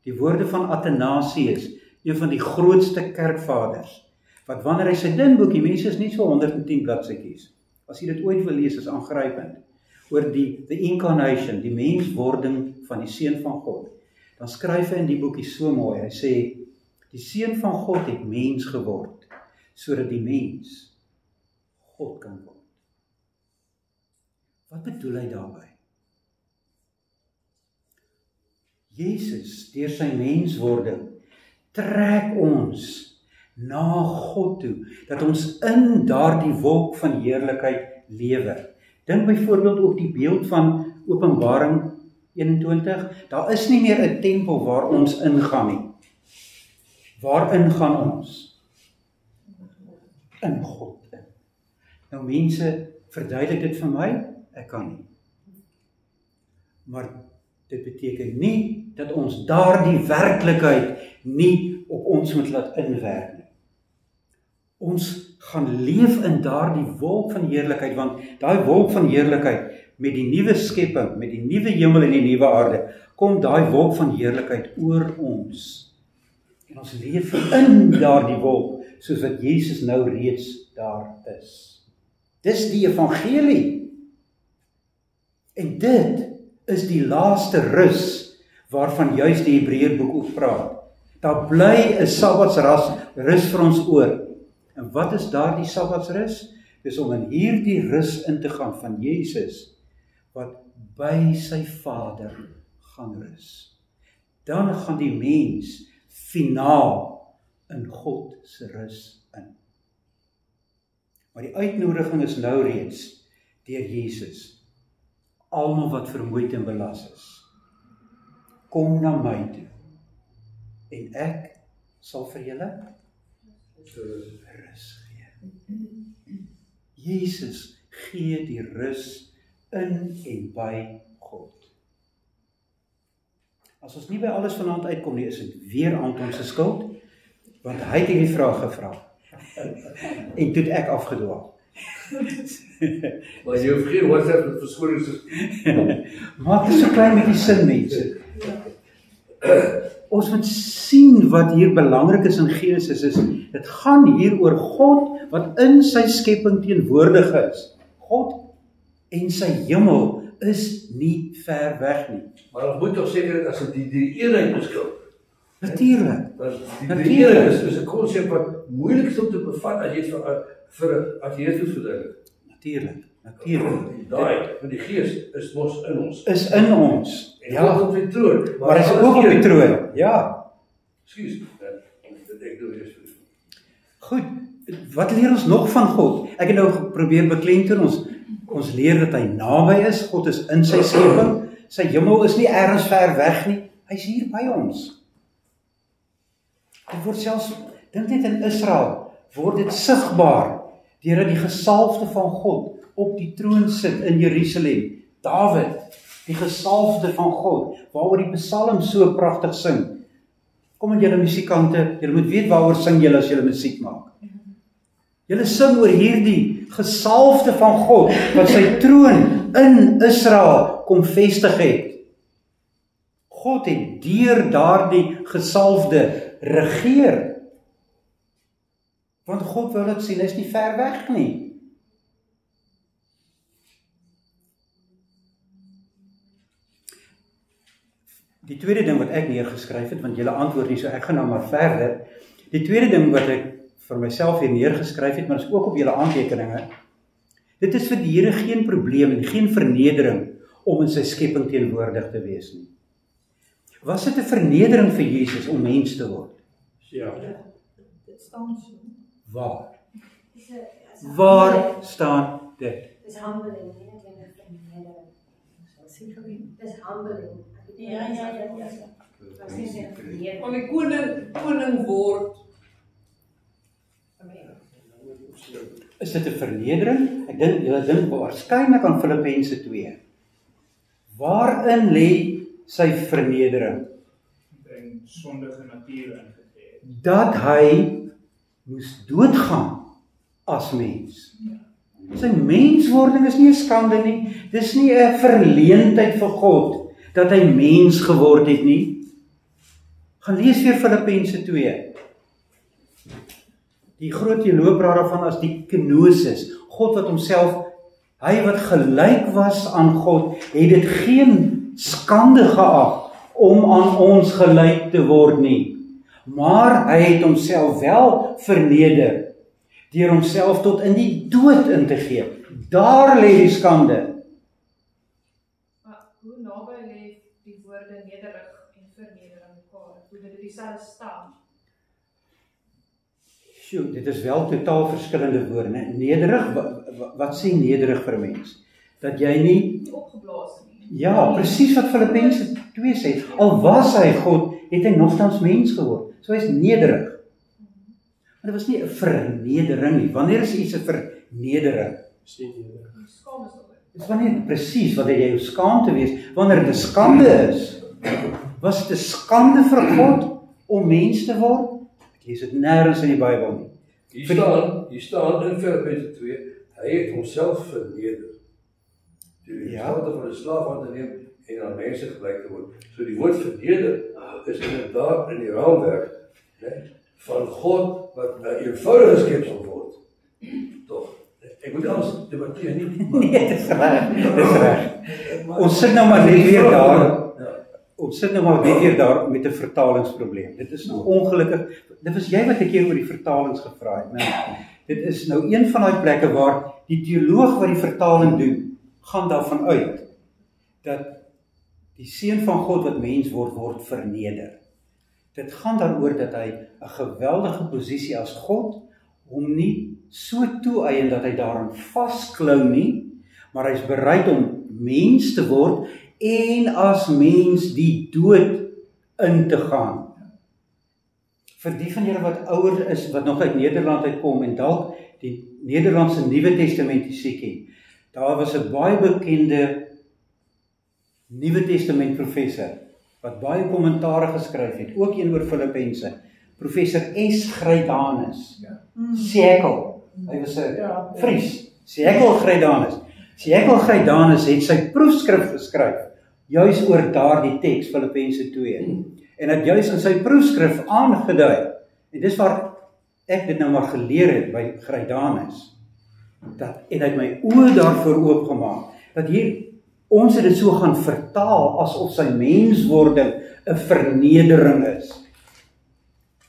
[SPEAKER 1] Die woorde van Athanasius, een van die grootste kerkvaders, wat wanneer hy sy dinboek, die mense is nie so 110 bladsytjies, as jy dit ooit wil lees, is aangrypend, oor the incarnation, die menswording van die Seun van God. dan skryf hy in die boekie so mooi, hy sê, die Seun van God het mens geword, sodat die mens God kan word. Wat bedoel hy daarby? Jesus, deur sy menswording, trek ons na God toe, dat ons in daardie wolk van heerlikheid lewe. Dink byvoorbeeld op die beeld van Openbaring 21, daar is nie meer 'n tempel waar ons ingaan nie. Waarin gaan ons? In God in. Nou mense, verduidelik dit vir my, ek kan nie. Maar dit beteken nie dat ons daardie werklikheid nie op ons moet laat inwerk nie. Ons gaan leef in daardie wolk van heerlikheid, want daai wolk van heerlikheid met die nuwe skepping, met die nuwe hemel en die nuwe aarde, kom daai wolk van heerlikheid oor ons. En ons leef in daardie wolk, soos wat Jesus nou reeds daar is. Dis die evangelie. En dit is die laaste rus, waarvan juis die Hebreërboek ook praat. Daar bly 'n sabbatsrus vir ons oor. En wat is daardie sabbatsrus? Dis om in hierdie rus in te gaan van Jesus, wat by sy Vader gaan rus. Dan gaan die mens finaal in God se rus in. Maar die uitnodiging is nou reeds deur Jesus. Almal wat vermoeid en belas is, kom na my toe, en ek sal vir julle rus gee. Jesus gee die rus in en by God. As ons nie by alles vanaand uitkom nie, is dit weer Anton se skuld, want hy het hierdie vraag gevra. En toe het ek afgedwaal.
[SPEAKER 2] Maar jy hoef geen WhatsApp met verskonings te
[SPEAKER 1] Maak dit so klein met die sin, mense. Ons moet sien wat hier belangrik is in Genesis, dit gaan hier oor God wat in sy skepping teenwoordig is. God en sy hemel is nie ver weg nie.
[SPEAKER 2] Maar ons moet toch seker dat as dit die eenheid beskil.
[SPEAKER 1] Natuurlijk.
[SPEAKER 2] Die eenheid is 'n konsep wat moeilik is om te bevat as jy dit vir 'n ateïst moet verduidelik.
[SPEAKER 1] Natuurlijk.
[SPEAKER 2] Daai van die Gees is mos in ons.
[SPEAKER 1] Is in ons.
[SPEAKER 2] En ja, op die troon.
[SPEAKER 1] Maar hy is ook op die troon. Ja.
[SPEAKER 2] Ekskuus. Dit ek doen eers.
[SPEAKER 1] Goed. Wat leer ons nog van God? Ek het nou probeer beklemtoon ons leer dat hy naby is. God is in sy skepping. Sy hemel is nie ergens ver weg nie. Hy's hier by ons. Dit word selfs, dink net in Israel, word dit sigbaar deurdat die gesalfde van God op die troon sit in Jerusalem. Dawid, die gesalfde van God, waaroor die Psalm so pragtig sing. Kom aan julle musiekante, julle moet weet waaroor sing julle as julle musiek maak. Julle sing oor hierdie gesalfde van God, wat sy troon in Israel kom vestig het. God het deur daardie gesalfde regeer. Want God wil dit sien, hy is nie ver weg nie. Die tweede ding wat ek neergeskryf het, want julle antwoord nie, so ek gaan nou maar verder. Die tweede ding wat ek vir myself hier neergeskryf het, maar is ook op julle aantekeninge. Dit is vir die Here geen probleem en geen vernedering om in sy skepping teenwoordig te wees nie. Was dit 'n vernedering vir Jesus om mens te word?
[SPEAKER 2] Ja.
[SPEAKER 3] Dit staan so.
[SPEAKER 1] Waar? Waar staan dit?
[SPEAKER 6] Dis humbling, nie net vernedering. Dis humbling.
[SPEAKER 3] Ja.
[SPEAKER 6] Ja.
[SPEAKER 3] Om die koning word.
[SPEAKER 1] Is dit 'n vernedering? Ek dink julle dink waarskynlik aan Filippense 2. Waarin lê sy vernedering?
[SPEAKER 7] En sondige natuur ingegee.
[SPEAKER 1] Dat hy moes doodgaan as mens. Sy menswording is nie 'n skande nie. Dis nie 'n verleentheid vir God dat hy mens geword het nie. Gaan lees weer Filippense 2. Die groot teoloog praat daarvan as die kenosis. God wat homself, hy wat gelyk was aan God, het dit geen skande geag om aan ons gelyk te word nie, maar hy het homself wel verneder deur homself tot in die dood in te gee. Daar lê die skande.
[SPEAKER 8] Maar hoe naby lê die woorde nederig en verneder aan mekaar? Hoe dit dieselfde staan?
[SPEAKER 1] Sjoe, dit is wel totaal verskillende woorde, né? Nederig, wat sê nederig vir 'n mens? Dat jy nie
[SPEAKER 8] Opgeblaas nie.
[SPEAKER 1] Ja, presies wat Filippense 2 sê. Al was hy God, het hy nogtans mens geword. So hy's nederig. Maar dit was nie 'n vernedering nie. Wanneer is iets 'n vernedering?
[SPEAKER 8] Skaam is daaroor.
[SPEAKER 1] Dis wanneer presies wanneer jy jou skaam te wees, wanneer dit 'n skande is. Was dit 'n skande vir God om mens te word? Ek lees dit nêrens in die Bybel nie.
[SPEAKER 2] Hier staan in Filippense 2, hy het homself verneder. Die gedachte van 'n slaaf aan te neem en aan mense gelyk te word. So die woord verneder is inderdaad in die raamwerk, né, van God wat 'n eenvoudige skepsel word. Tog. Ek moet alles debatteer nie.
[SPEAKER 1] Nee, dis reg. Ons sit nou maar net weer daar. Ons sit nou maar net weer daar met 'n vertalingsprobleem. Dit is nou ongelukkig. Dit was jy wat 'n keer oor die vertalings gevra het, né? Dit is nou een van daai plekke waar die teoloog wat die vertaling doen, gaan daarvan uit dat die seun van God wat mens word verneder. Dit gaan daaroor dat hy 'n geweldige posisie as God hom nie so toeëien dat hy daaraan vasklou nie, maar hy's bereid om mens te word en as mens die dood in te gaan. Vir die van julle wat ouer is, wat nog uit Nederland uitkom en dalk die Nederlandse Nuwe Testament musiek ken, daar was 'n baie bekende Nuwe Testament professor wat baie kommentare geskryf het, ook een oor Filippense, professor S. Grydanus. Sekel. Hy was 'n Fries. Sekel Grydanus. Sekel Grydanus het sy proefskrif geskryf juis oor daardie teks Filippense 2. En het juis in sy proefskrif aangedui. En dis waar ek dit nou maar geleer het by Grydanus. En hy het my oë daarvoor oopgemaak, dat hier, ons het dit so gaan vertaal, asof sy menswording 'n vernedering is.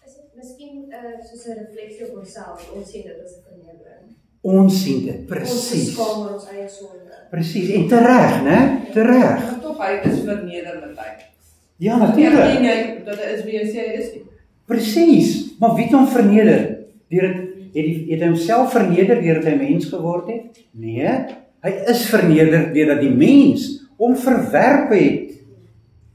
[SPEAKER 6] Is dit miskien soos 'n refleksie op onsself, ons sien dit as 'n vernedering?
[SPEAKER 1] Ons sien dit,
[SPEAKER 6] Ons
[SPEAKER 1] presies.
[SPEAKER 6] skaam oor ons eie sonde.
[SPEAKER 1] Presies, en tereg, né? Tereg.
[SPEAKER 3] Maar tog hy is verneder met hy.
[SPEAKER 1] Ja, natuurlik.
[SPEAKER 3] Jy dat hy is wie hy sê hy is nie.
[SPEAKER 1] Presies, maar wie het hom verneder? Het hy homself verneder deurdat hy mens geword het? Nee, hy is verneder deurdat die mens hom verwerp het.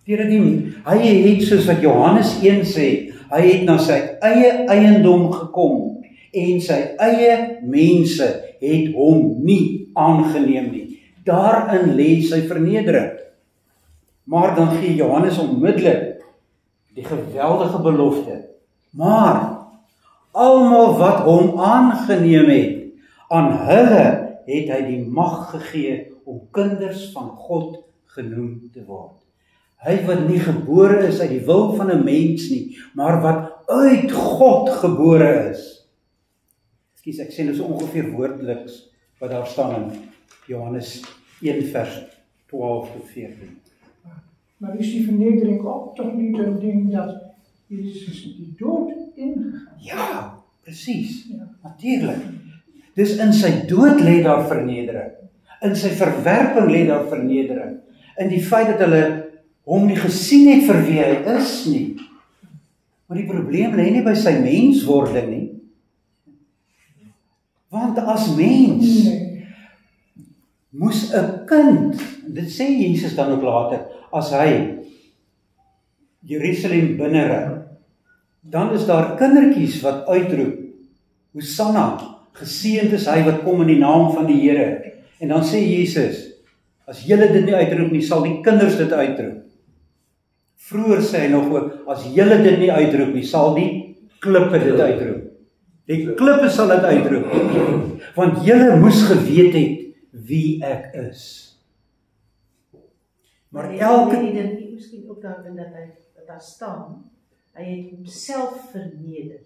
[SPEAKER 1] Hy het, soos wat Johannes 1 sê, hy het na sy eie eiendom gekom en sy eie mense het hom nie aangeneem nie. Daarin lê sy vernedering. Maar dan gee Johannes onmiddellik die geweldige belofte. Maar almal wat hom aangeneem het, aan hulle het hy die mag gegee om kinders van God genoem te word. Hy wat nie gebore is uit die wil van 'n mens nie, maar wat uit God gebore is. Ekskuus, ek sê nou so ongeveer woordeliks wat daar staan in Johannes 1 vers 12 tot 14.
[SPEAKER 5] Maar is die vernedering ook toch niet een ding dat Jezus die dood ingegaan?
[SPEAKER 1] Ja, presies.
[SPEAKER 5] Ja.
[SPEAKER 1] Natuurlik. Dis in sy dood lê daar vernedering. In sy verwerping lê daar vernedering. In die feit dat hulle hom nie gesien het vir wie hy is nie. Maar die probleem lê nie by sy menswording nie. Want as mens moes 'n kind, dit sê Jesus dan ook later, as hy Jerusalem binnery, dan is daar kindertjies wat uitroep, Hosanna, geseënd is hy wat kom in die naam van die Here. En dan sê Jesus, as julle dit nie uitroep nie, sal die kinders dit uitroep. Vroeër sê hy nog ook, as julle dit nie uitroep nie, sal die klippe dit uitroep. Die klippe sal dit uitroep. Want julle moes geweet het wie ek is. Maar elke
[SPEAKER 9] die ding miskien ook daarin dat daar staan, hy het homself verneder.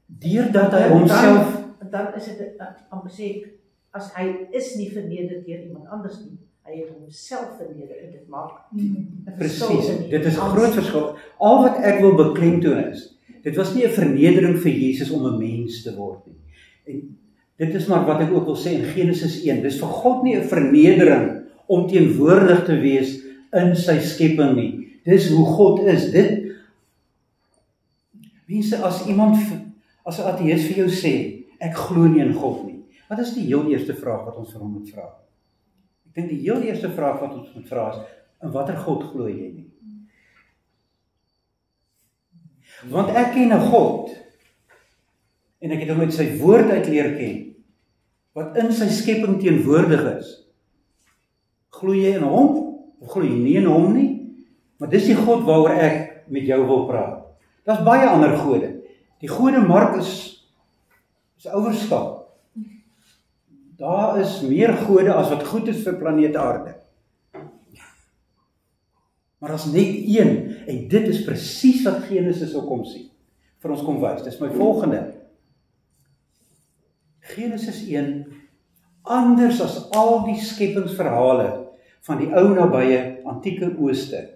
[SPEAKER 1] Deurdat hy homself,
[SPEAKER 9] dan is dit amper sê as hy is nie verneder deur iemand anders nie, hy het homself verneder en dit maak 'n verskil
[SPEAKER 1] Presies,
[SPEAKER 9] in die
[SPEAKER 1] dit is 'n
[SPEAKER 9] aansien.
[SPEAKER 1] groot verskil. Al wat ek wil beklemtoon is, dit was nie 'n vernedering vir Jesus om 'n mens te word nie. En dit is maar wat ek ook wil sê in Genesis 1, dis vir God nie 'n vernedering om teenwoordig te wees in sy skepping nie. Dis hoe God is. Mense, as 'n ateïs vir jou sê, ek glo nie in God nie, wat is die heel eerste vraag wat ons vir hom moet vra? Ek dink die heel eerste vraag wat ons moet vra is, in watter God glo jy nie? Want ek ken 'n God, en ek het hom met sy woord uit leer ken, wat in sy skepping teenwoordig is. Glo jy in hom, of glo jy nie in hom nie? Maar dis die God waaroor ek met jou wil praat. Daar's baie ander gode. Die gode mark is oorskap. Daar is meer gode as wat goed is vir planeet Aarde. Maar daar's net een, en dit is presies wat Genesis ook kom sien. Vir ons kom wys. Dis my volgende. Genesis 1, anders as al die skepingsverhale van die ou nabye antieke Ooste.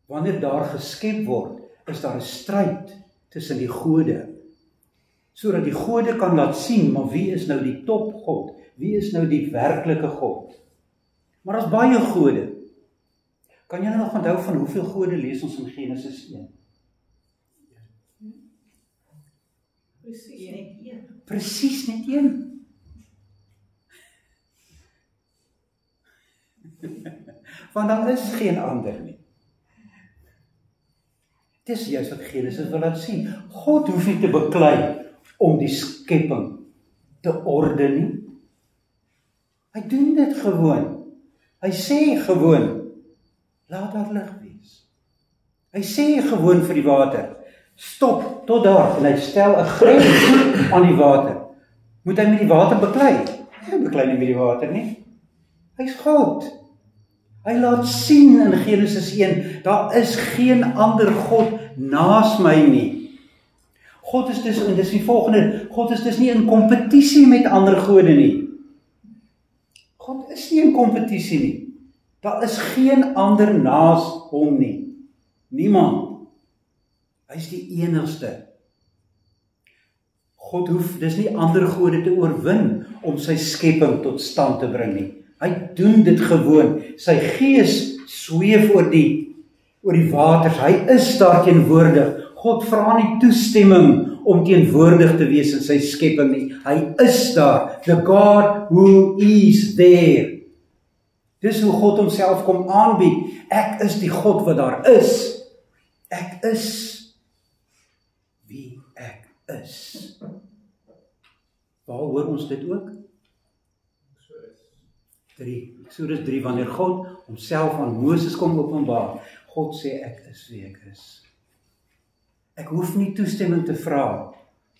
[SPEAKER 1] Wanneer daar geskep word, is daar 'n stryd tussen die gode, sodat die gode kan laat sien, maar wie is nou die topgod? Wie is nou die werklike God? Maar daar's baie gode. Kan julle nog onthou van hoeveel gode lees ons in Genesis 1? Presies net een. Want daar is geen ander nie. Dis juist wat Genesis wil laat sien. God hoef nie te beklei om die skepping te orde nie. Hy doen dit gewoon. Hy sê gewoon, laat daar lig wees. Hy sê gewoon vir die water, stop tot daar, en hy stel 'n grens aan die water. Moet hy met die water beklei? Hy beklei nie met die water nie. Hy's God. Hy laat sien in Genesis 1, daar is geen ander God naas my nie. God is dus, en dis die volgende, God is dus nie in kompetisie met ander gode nie. God is nie in kompetisie nie. Daar is geen ander naas hom nie. Niemand. Hy is die enigste. God hoef dus nie ander gode te oorwin om sy skepping tot stand te bring nie. Hy doen dit gewoon. Sy gees sweef oor die waters. Hy is daar teenwoordig. God vra nie toestemming om teenwoordig te wees in sy skepping nie. Hy is daar. The God who is there. Dis hoe God homself kom aanbied. Ek is die God wat daar is. Ek is wie ek is. Waar hoor ons dit ook? Eksodus 3, wanneer God homself aan Moses kom openbaar, God sê ek is wie ek is. Ek hoef nie toestemming te vra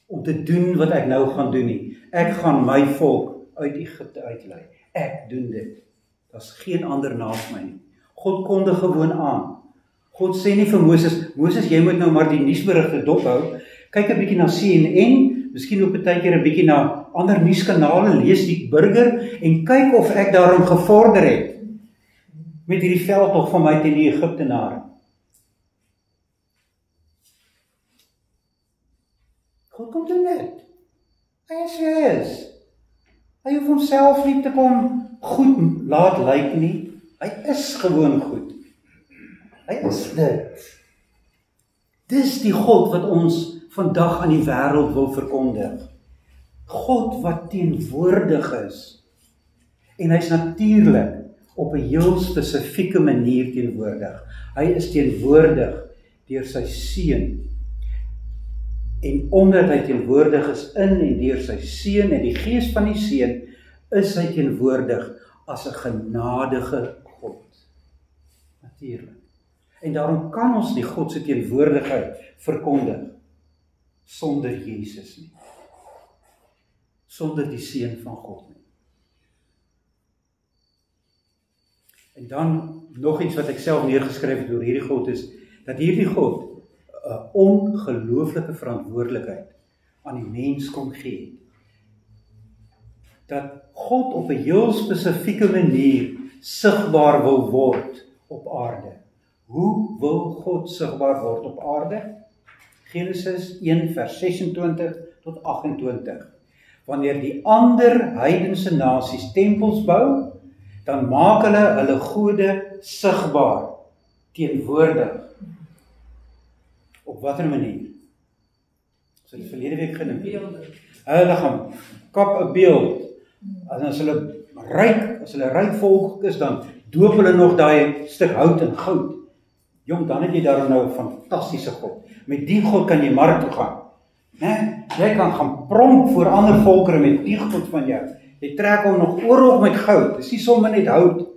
[SPEAKER 1] om te doen wat ek nou gaan doen nie. Ek gaan my volk uit Egipte uitlei. Ek doen dit. Daar's geen ander naas my nie. God kondig gewoon aan. God sê nie vir Moses, jy moet nou maar die nuusberigte dophou. Kyk 'n bietjie na CNN, miskien ook partykeer 'n bietjie na ander nuuskanale, lees die Burger en kyk of ek daarom gevorder het met hierdie veldtog van my teen die Egiptenare. God kom doen dit. Hy is wie hy is. Hy hoef homself nie te kom goed laat lyk nie. Hy is gewoon goed. Hy is dit. Dis die God wat ons vandag aan die wêreld wil verkondig. God wat teenwoordig is. En hy's natuurlik op 'n heel spesifieke manier teenwoordig. Hy is teenwoordig deur sy seun. En omdat hy teenwoordig is in en deur sy seun en die gees van die seun, is hy teenwoordig as 'n genadige God. Natuurlik. En daarom kan ons nie God se teenwoordigheid verkondig sonder Jesus nie. Sonder die seun van God nie. En dan nog iets wat ek self neergeskryf het oor hierdie God is, dat hierdie God 'n ongelooflike verantwoordelikheid aan die mens kom gee. dat God op 'n heel spesifieke manier sigbaar wil word op aarde. Hoe wil God sigbaar word op aarde? Genesis 1 vers 26 tot 28. Wanneer die ander heidense nasies tempels bou, dan maak hulle gode sigbaar, teenwoordig. Op watter manier? So die verlede week genoem. Hulle gaan kap 'n beeld. En as hulle ryk volk is, dan doop hulle nog daai stuk hout in goud. Jong, dan het jy daar nou 'n fantastiese God. Met die God kan jy mark toe gaan. Né? Jy kan gaan pronk voor ander volkere met die God van jou. Jy trek hom nog oorop met goud. Dis nie sommer net hout.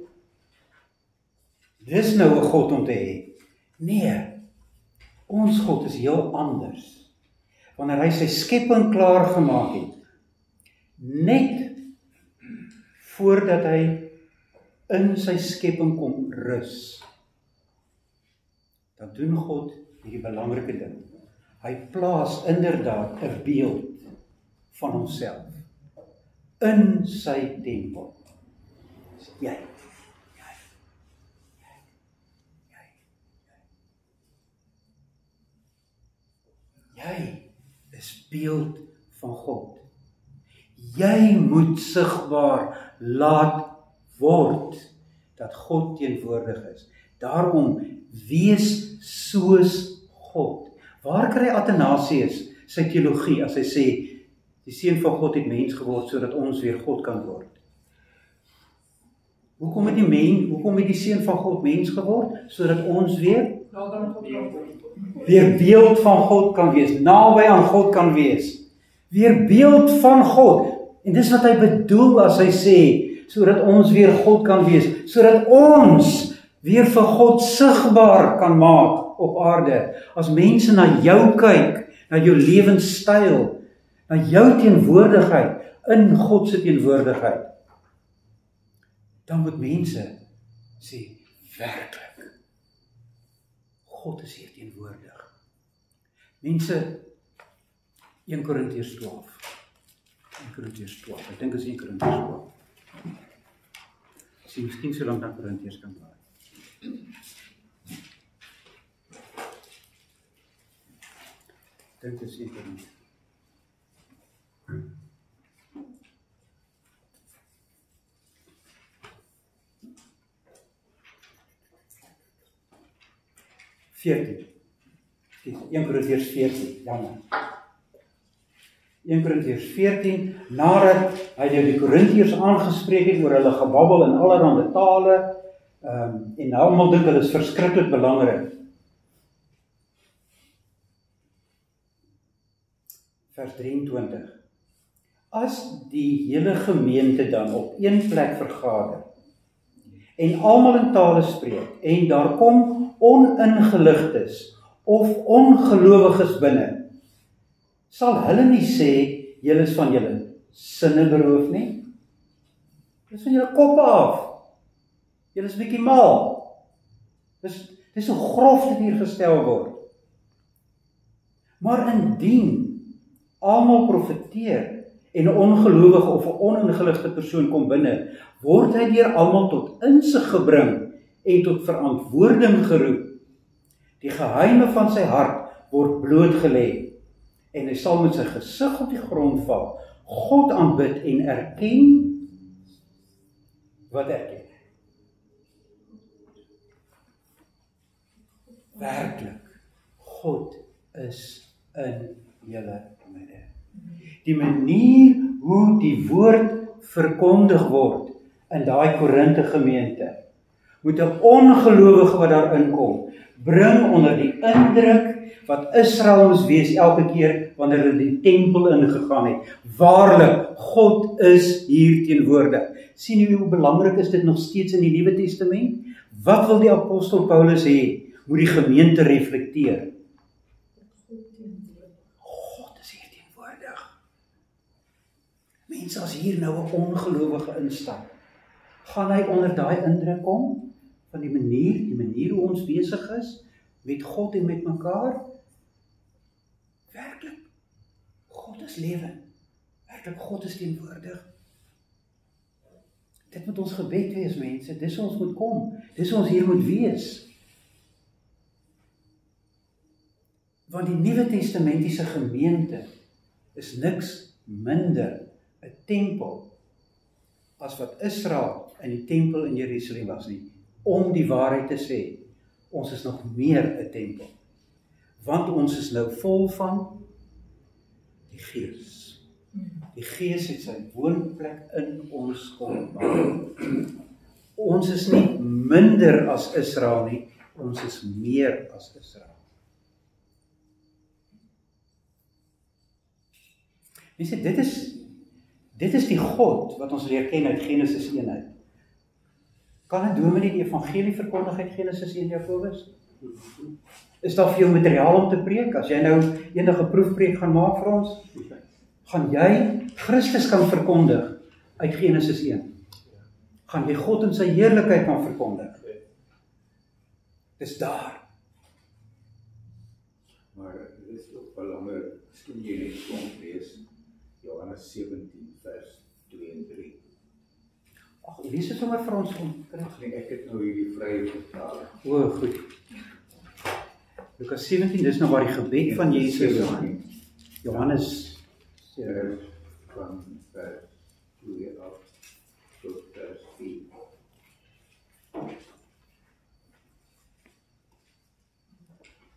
[SPEAKER 1] Dis nou 'n God om te hê. Nee. Ons God is heel anders. Wanneer hy sy skepping klaar gemaak het, net voordat hy in sy skepping kom rus, dan doen God hierdie belangrike ding. Hy plaas inderdaad 'n beeld van homself in sy tempel. Jy. Jy is beeld van God. Jy moet sigbaar laat word dat God teenwoordig is. Daarom wees soos God. Waar kry Athanasius sy teologie as hy sê die seun van God het mens geword sodat ons weer God kan word? Hoekom het die seun van God mens geword sodat ons weer beeld van God kan wees, naby aan God kan wees. Weer beeld van God. En dis wat hy bedoel as hy sê, sodat ons weer God kan wees, sodat ons weer vir God sigbaar kan maak op aarde. As mense na jou kyk, na jou lewenstyl, na jou teenwoordigheid, in God se teenwoordigheid, dan moet mense sê, werklik, God is hier teenwoordig. Mense, 1 Korintiërs 12. 1 Korintiërs 12. Ek dink is 1 Korintiërs 12. As jy miskien so lank na Korintiërs kan blaai. Ek dink is 1 Korintiërs. (14) 1 Korintiërs 14, jammer. 1 Korintiërs 14, nadat hy die Korintiërs aangespreek het oor hulle gebabbel in allerhande tale, en nou almal dink hulle is verskriklik belangrik. Vers 23. As die hele gemeente dan op een plek vergader, en almal in tale spreek, en daar kom oningeligtes of ongelowiges binne, sal hulle nie sê, julle is van julle sinne beroof nie? Dis van julle koppe af. Julle is bietjie mal. Dis hoe grof dit hier gestel word. Maar indien almal profeteer en 'n ongelowige of 'n oningeligte persoon kom binne, word hy deur almal tot insig gebring en tot verantwoording geroep. Die geheime van sy hart word blootgelê en hy sal met sy gesig op die grond val, God aanbid en erken. Wat erken? Werklik, God is in julle midde. Die manier hoe die woord verkondig word in daai Korinthe gemeente, moet 'n ongelowige wat daar inkom, bring onder die indruk wat Israel moes wees elke keer wanneer hulle die tempel ingegaan het. Waarlik, God is hier teenwoordig. Sien jy hoe belangrik is dit nog steeds in die Nuwe Testament? Wat wil die apostel Paulus hê? Moet die gemeente reflekteer? God is hier teenwoordig. Mense, as hier nou 'n ongelowige instap, gaan hy onder daai indruk kom van die manier hoe ons besig is met God en met mekaar? Werklik, God is lewend. Werklik, God is teenwoordig. Dit moet ons gebed wees, mense. Dis ons moet kom. Dis ons hier moet wees. Want die Nuwe Testamentiese gemeente is niks minder 'n tempel as wat Israel in die tempel in Jerusalem was nie. Om die waarheid te sê, ons is nog meer 'n tempel. Want ons is nou vol van die Gees. Die Gees het sy woonplek in ons kom maak. Ons is nie minder as Israel nie, ons is meer as Israel. Mense, dit is die God wat ons leer ken uit Genesis 1 uit. Kan 'n dominee die evangelie verkondig uit Genesis 1, Jakobus? Is daar vir jou materiaal om te preek? As jy nou enige proefpreek gaan maak vir ons, gaan jy Christus kan verkondig uit Genesis 1. Gaan jy God in sy heerlikheid kan verkondig. Dis daar.
[SPEAKER 4] Maar dit is ook belangrik, miskien jy net kon lees, Johannes 17 vers 2 en 3.
[SPEAKER 1] Ag, lees dit sommer vir ons om.
[SPEAKER 4] Nee, ek het nou hierdie vrye vertaling.
[SPEAKER 1] O, goed. Lukas 17, dis nou waar die gebed van Jesus is. Johannes
[SPEAKER 4] van vers 2 af tot vers 4.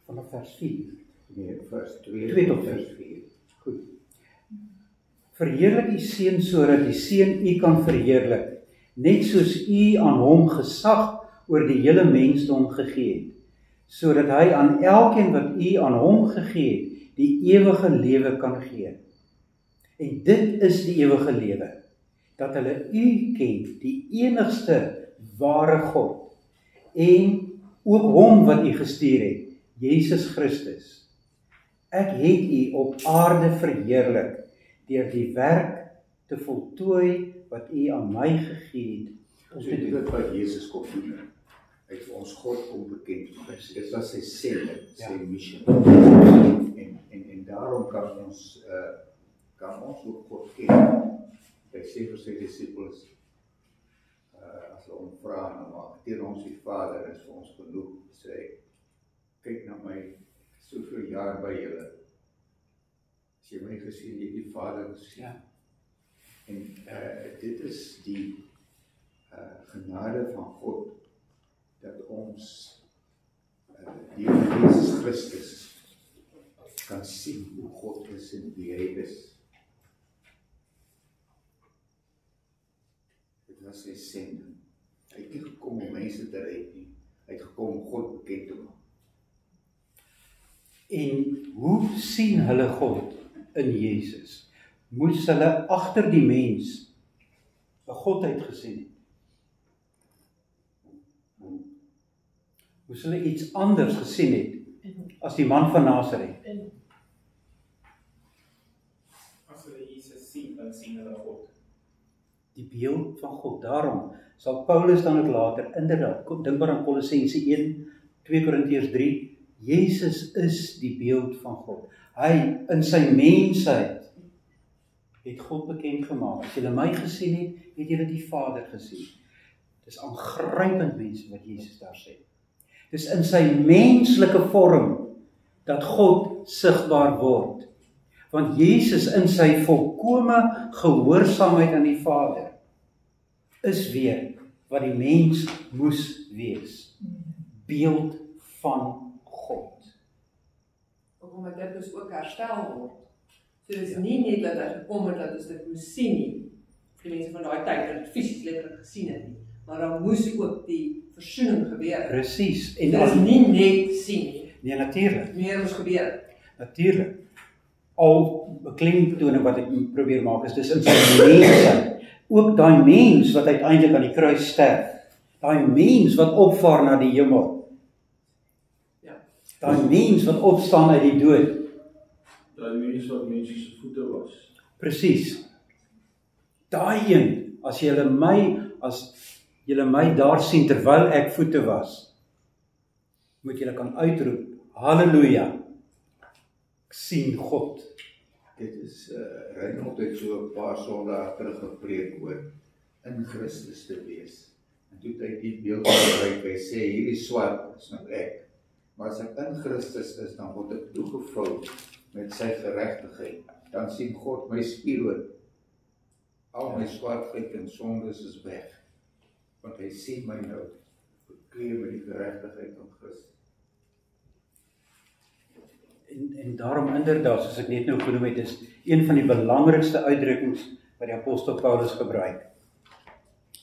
[SPEAKER 1] Vanaf vers 4.
[SPEAKER 4] Nee, vers 2
[SPEAKER 1] tot
[SPEAKER 4] vers 4.
[SPEAKER 1] Goed. Verheerlik die Seun sodat die Seun u kan verheerlik, net soos u aan hom gesag oor die hele mensdom gegee het, sodat hy aan elkeen wat u aan hom gegee het, die ewige lewe kan gee. En dit is die ewige lewe, dat hulle u ken, die enigste ware God, en ook hom wat u gestuur het, Jesus Christus. Ek het u op aarde verheerlik, deur die werk te voltooi wat u aan my gegee het.
[SPEAKER 4] Ons weet dit wat Jesus kom doen. Hy het vir ons God kom bekend. Dit was sy sending, sy missie. En daarom kan ons ook God ken. Hy sê vir sy disippels, as hulle hom vra, nou maak teen ons die Vader is vir ons genoeg. Sê, kyk na my, soveel jaar by julle. As jy my gesien, jy die Vader gesien.
[SPEAKER 1] Ja.
[SPEAKER 4] En dit is die genade van God, dat ons deur Jesus Christus kan sien hoe God is en wie hy is. Dit was sy sending. Hy het nie gekom om mense te red nie. Hy het gekom om God bekend te maak.
[SPEAKER 1] En hoe sien hulle God in Jesus? Moes hulle agter die mens 'n godheid gesien het? Moes hulle iets anders gesien het as die man van Nasaret?
[SPEAKER 7] As hulle Jesus sien, dan sien hulle God.
[SPEAKER 1] Die beeld van God. Daarom sal Paulus dan ook later inderdaad, dink maar aan Kolossense 1, 2 Korintiërs 3, Jesus is die beeld van God. Hy in sy mensheid het God bekend gemaak. As julle my gesien het, het julle die Vader gesien. Dis aangrypend, mense, wat Jesus daar sê. Dis in sy menslike vorm dat God sigbaar word. Want Jesus in sy volkome gehoorsaamheid aan die Vader is weer wat die mens moes wees. Beeld van God.
[SPEAKER 3] Omdat dit dus ook herstel word. So dis nie net dat hy gekom het dat ons dit moes sien nie. Die mense van daai tyd het dit fisies letterlik gesien het nie. Maar dan moes ook die versoening gebeur.
[SPEAKER 1] Presies.
[SPEAKER 3] En dit is nie net sien nie.
[SPEAKER 1] Nee, natuurlik.
[SPEAKER 3] Meer moes gebeur.
[SPEAKER 1] Natuurlik. Al beklemtoning wat ek probeer maak is dis in sy mensheid. Ook daai mens wat uiteindelik aan die kruis sterf. Daai mens wat opvaar na die hemel.
[SPEAKER 3] Ja.
[SPEAKER 1] Daai mens wat opstaan uit die dood.
[SPEAKER 2] Daai mens wat mense se voete was.
[SPEAKER 1] Presies. Daai een, as julle my daar sien terwyl ek voete was, moet julle kan uitroep, halleluja, ek sien God.
[SPEAKER 4] Dit is Reinhold het so 'n paar sondae terug gepreek oor in Christus te wees. En toe het hy die beeld gebruik, hy sê, hierdie swart is nou ek. Maar as ek in Christus is, dan word ek toegevou met sy geregtigheid. Dan sien God my spieël. Al my swartheid en sondes is weg. Want hy sien my nou, bekleed met die geregtigheid van Christus.
[SPEAKER 1] En daarom inderdaad, soos ek net nou genoem het, is een van die belangrikste uitdrukkings wat die apostel Paulus gebruik,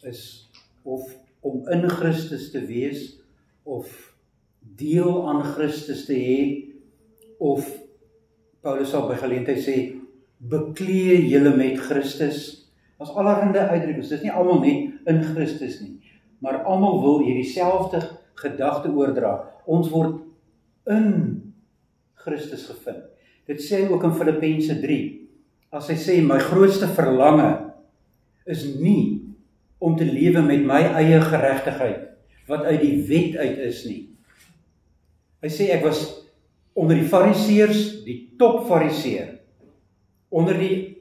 [SPEAKER 1] is of om in Christus te wees, of deel aan Christus te hê, of Paulus sal by geleentheid sê, beklee julle met Christus. As allerhande uitdrukkings, dit is nie almal net in Christus nie, maar almal wil hierdie selfde gedagte oordra. Ons word in Christus gevind. Dit sê ook in Filippense 3, as hy sê, my grootste verlange is nie om te lewe met my eie geregtigheid, wat uit die wet uit is nie. Hy sê, ek was onder die fariseërs, die top fariseer, onder die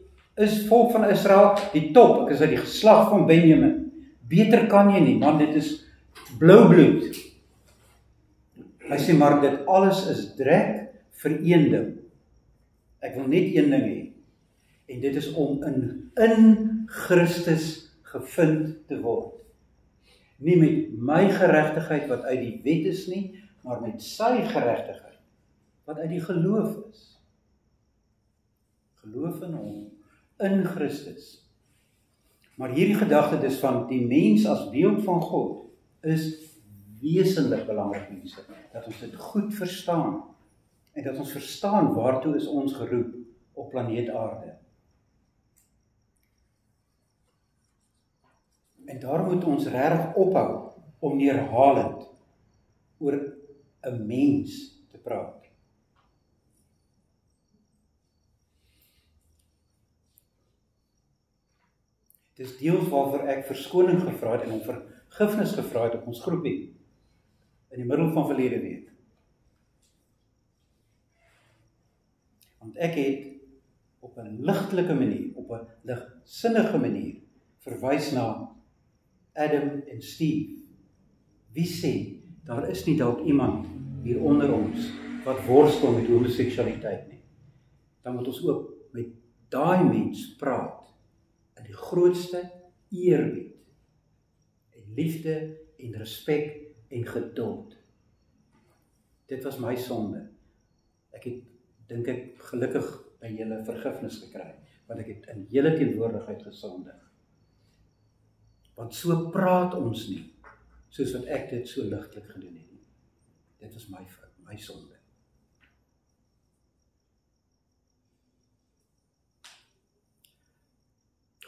[SPEAKER 1] volk van Israel, die top, ek is uit die geslag van Benjamin, beter kan jy nie, want dit is blou bloed. Hy sê, maar dit alles is drek vir een ding. Ek wil net een ding hê, en dit is om in Christus gevind te word. Nie met my geregtigheid wat uit die wet is nie, maar met sy geregtigheid wat uit die geloof is. Geloof in hom, in Christus. Maar hierdie gedagte dus van die mens as beeld van God is wesenlik belangrik, mense, dat ons dit goed verstaan en dat ons verstaan waartoe is ons geroep op planeet Aarde. En daarom moet ons regtig ophou om neerhalend oor 'n mens te praat. Dit is deels waarvoor ek verskoning gevra het en om vergifnis gevra het op ons groepie in die middel van verlede week. Want ek het op 'n ligtelike manier, op 'n ligsinnige manier verwys na Adam en Steve. Wie sê, daar is nie dalk iemand hier onder ons wat worstel met homoseksualiteit nie. Dan moet ons ook met daai mens praat in die grootste eerbied en liefde en respek en geduld. Dit was my sonde. Ek het, dink ek, gelukkig by julle vergifnis gekry, want ek het in julle teenwoordigheid gesondig. Want so praat ons nie, soos wat ek dit so ligtelik gedoen het nie. Dit was my sonde.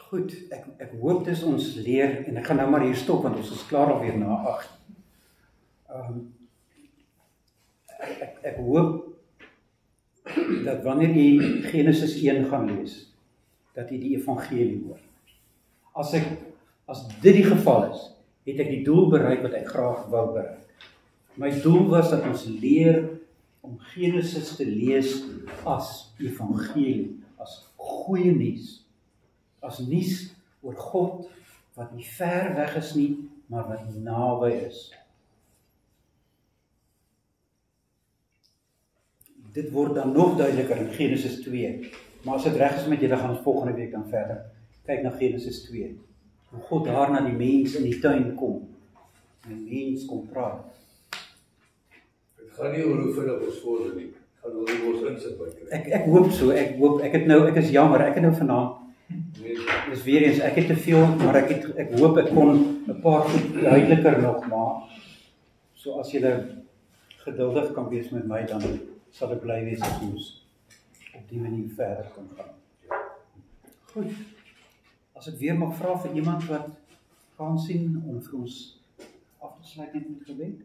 [SPEAKER 1] Goed, ek hoop dis ons leer, en ek gaan nou maar hier stop, want ons is klaar alweer na 8. Ek hoop dat wanneer jy Genesis 1 gaan lees, dat jy die evangelie hoor. As dit die geval is, het ek die doel bereik wat ek graag wou bereik. My doel was dat ons leer om Genesis te lees as evangelie, as goeie nuus, as nuus oor God wat nie ver weg is nie, maar wat naby is. Dit word dan nog duideliker in Genesis 2, maar as dit reg is met julle, gaan ons volgende week dan verder kyk na Genesis 2. Hoe God daar na die mens in die tuin kom, en die mens kom praat.
[SPEAKER 2] Het gaan nie oor hoe vinnig ons vorder nie, het gaan oor hoe ons insit by kry.
[SPEAKER 1] Ek hoop so, ek is jammer, ek het nou vanaand, dis weer eens, ek het te veel, maar ek hoop ek kon 'n paar goed duideliker nog maak. So as julle geduldig kan wees met my, dan sal ek bly wees as ons op die manier verder kan gaan. Goed. As ek weer mag vra vir iemand wat kan sien om vir ons af te sluit net met gebed.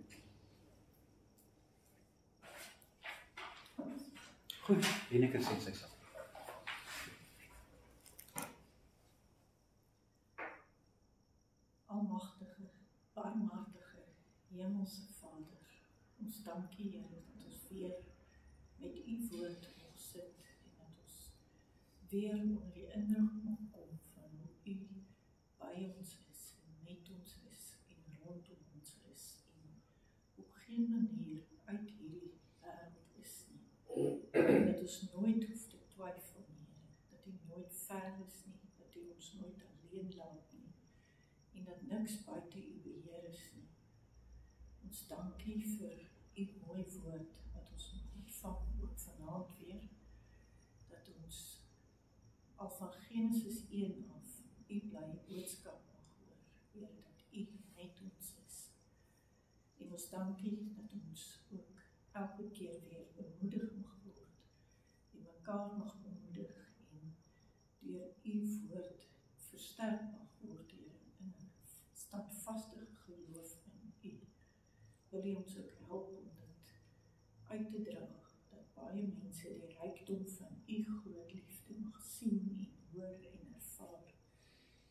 [SPEAKER 1] Goed, Leneke sê sy sal.
[SPEAKER 9] Almagtige, barmhartige, hemelse Vader, ons dank U, Here, dat ons weer met U woord mag sit en dat ons weer onder die indruk mag kom van hoe U by by ons is en met ons is en rondom ons is en op geen manier uit hierdie wêreld is nie. En dat ons nooit hoef te twyfel nie, dat U nooit ver is nie, dat U ons nooit alleen laat nie en dat niks buite U beheer is nie. Ons dankie vir U mooi woord wat ons mag ontvang ook vanaand weer, dat ons al van Genesis 1 af U bly boodskap mag hoor, Here, dat U met ons is. En ons dankie dat ons ook elke keer weer bemoedig mag word, en mekaar mag bemoedig en deur U woord versterk mag word, Here, in 'n standvastige geloof in U. Wil U ons ook help om dit uit te dra, dat baie mense die rykdom van U groot liefde mag sien en hoor en ervaar,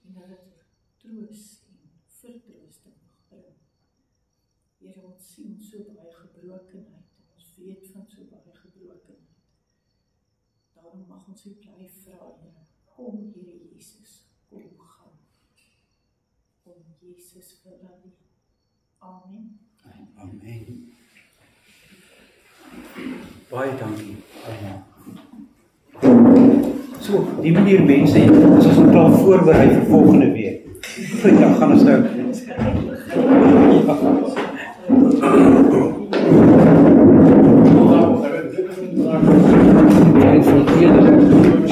[SPEAKER 9] en dat dit troos en vertroosting mag bring. Here, ons sien so baie gebrokenheid, en ons weet van so baie gebrokenheid. Daarom mag ons U bly vra, Here, kom Here Jesus, kom gaan. Om Jesus wil alleen. Amen.
[SPEAKER 1] Amen. Baie dankie. So, die manier mense, as ons klaar voorberei vir volgende week. Goed, dan gaan ons nou.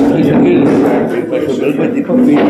[SPEAKER 1] Van eerder, byvoorbeeld met die papier,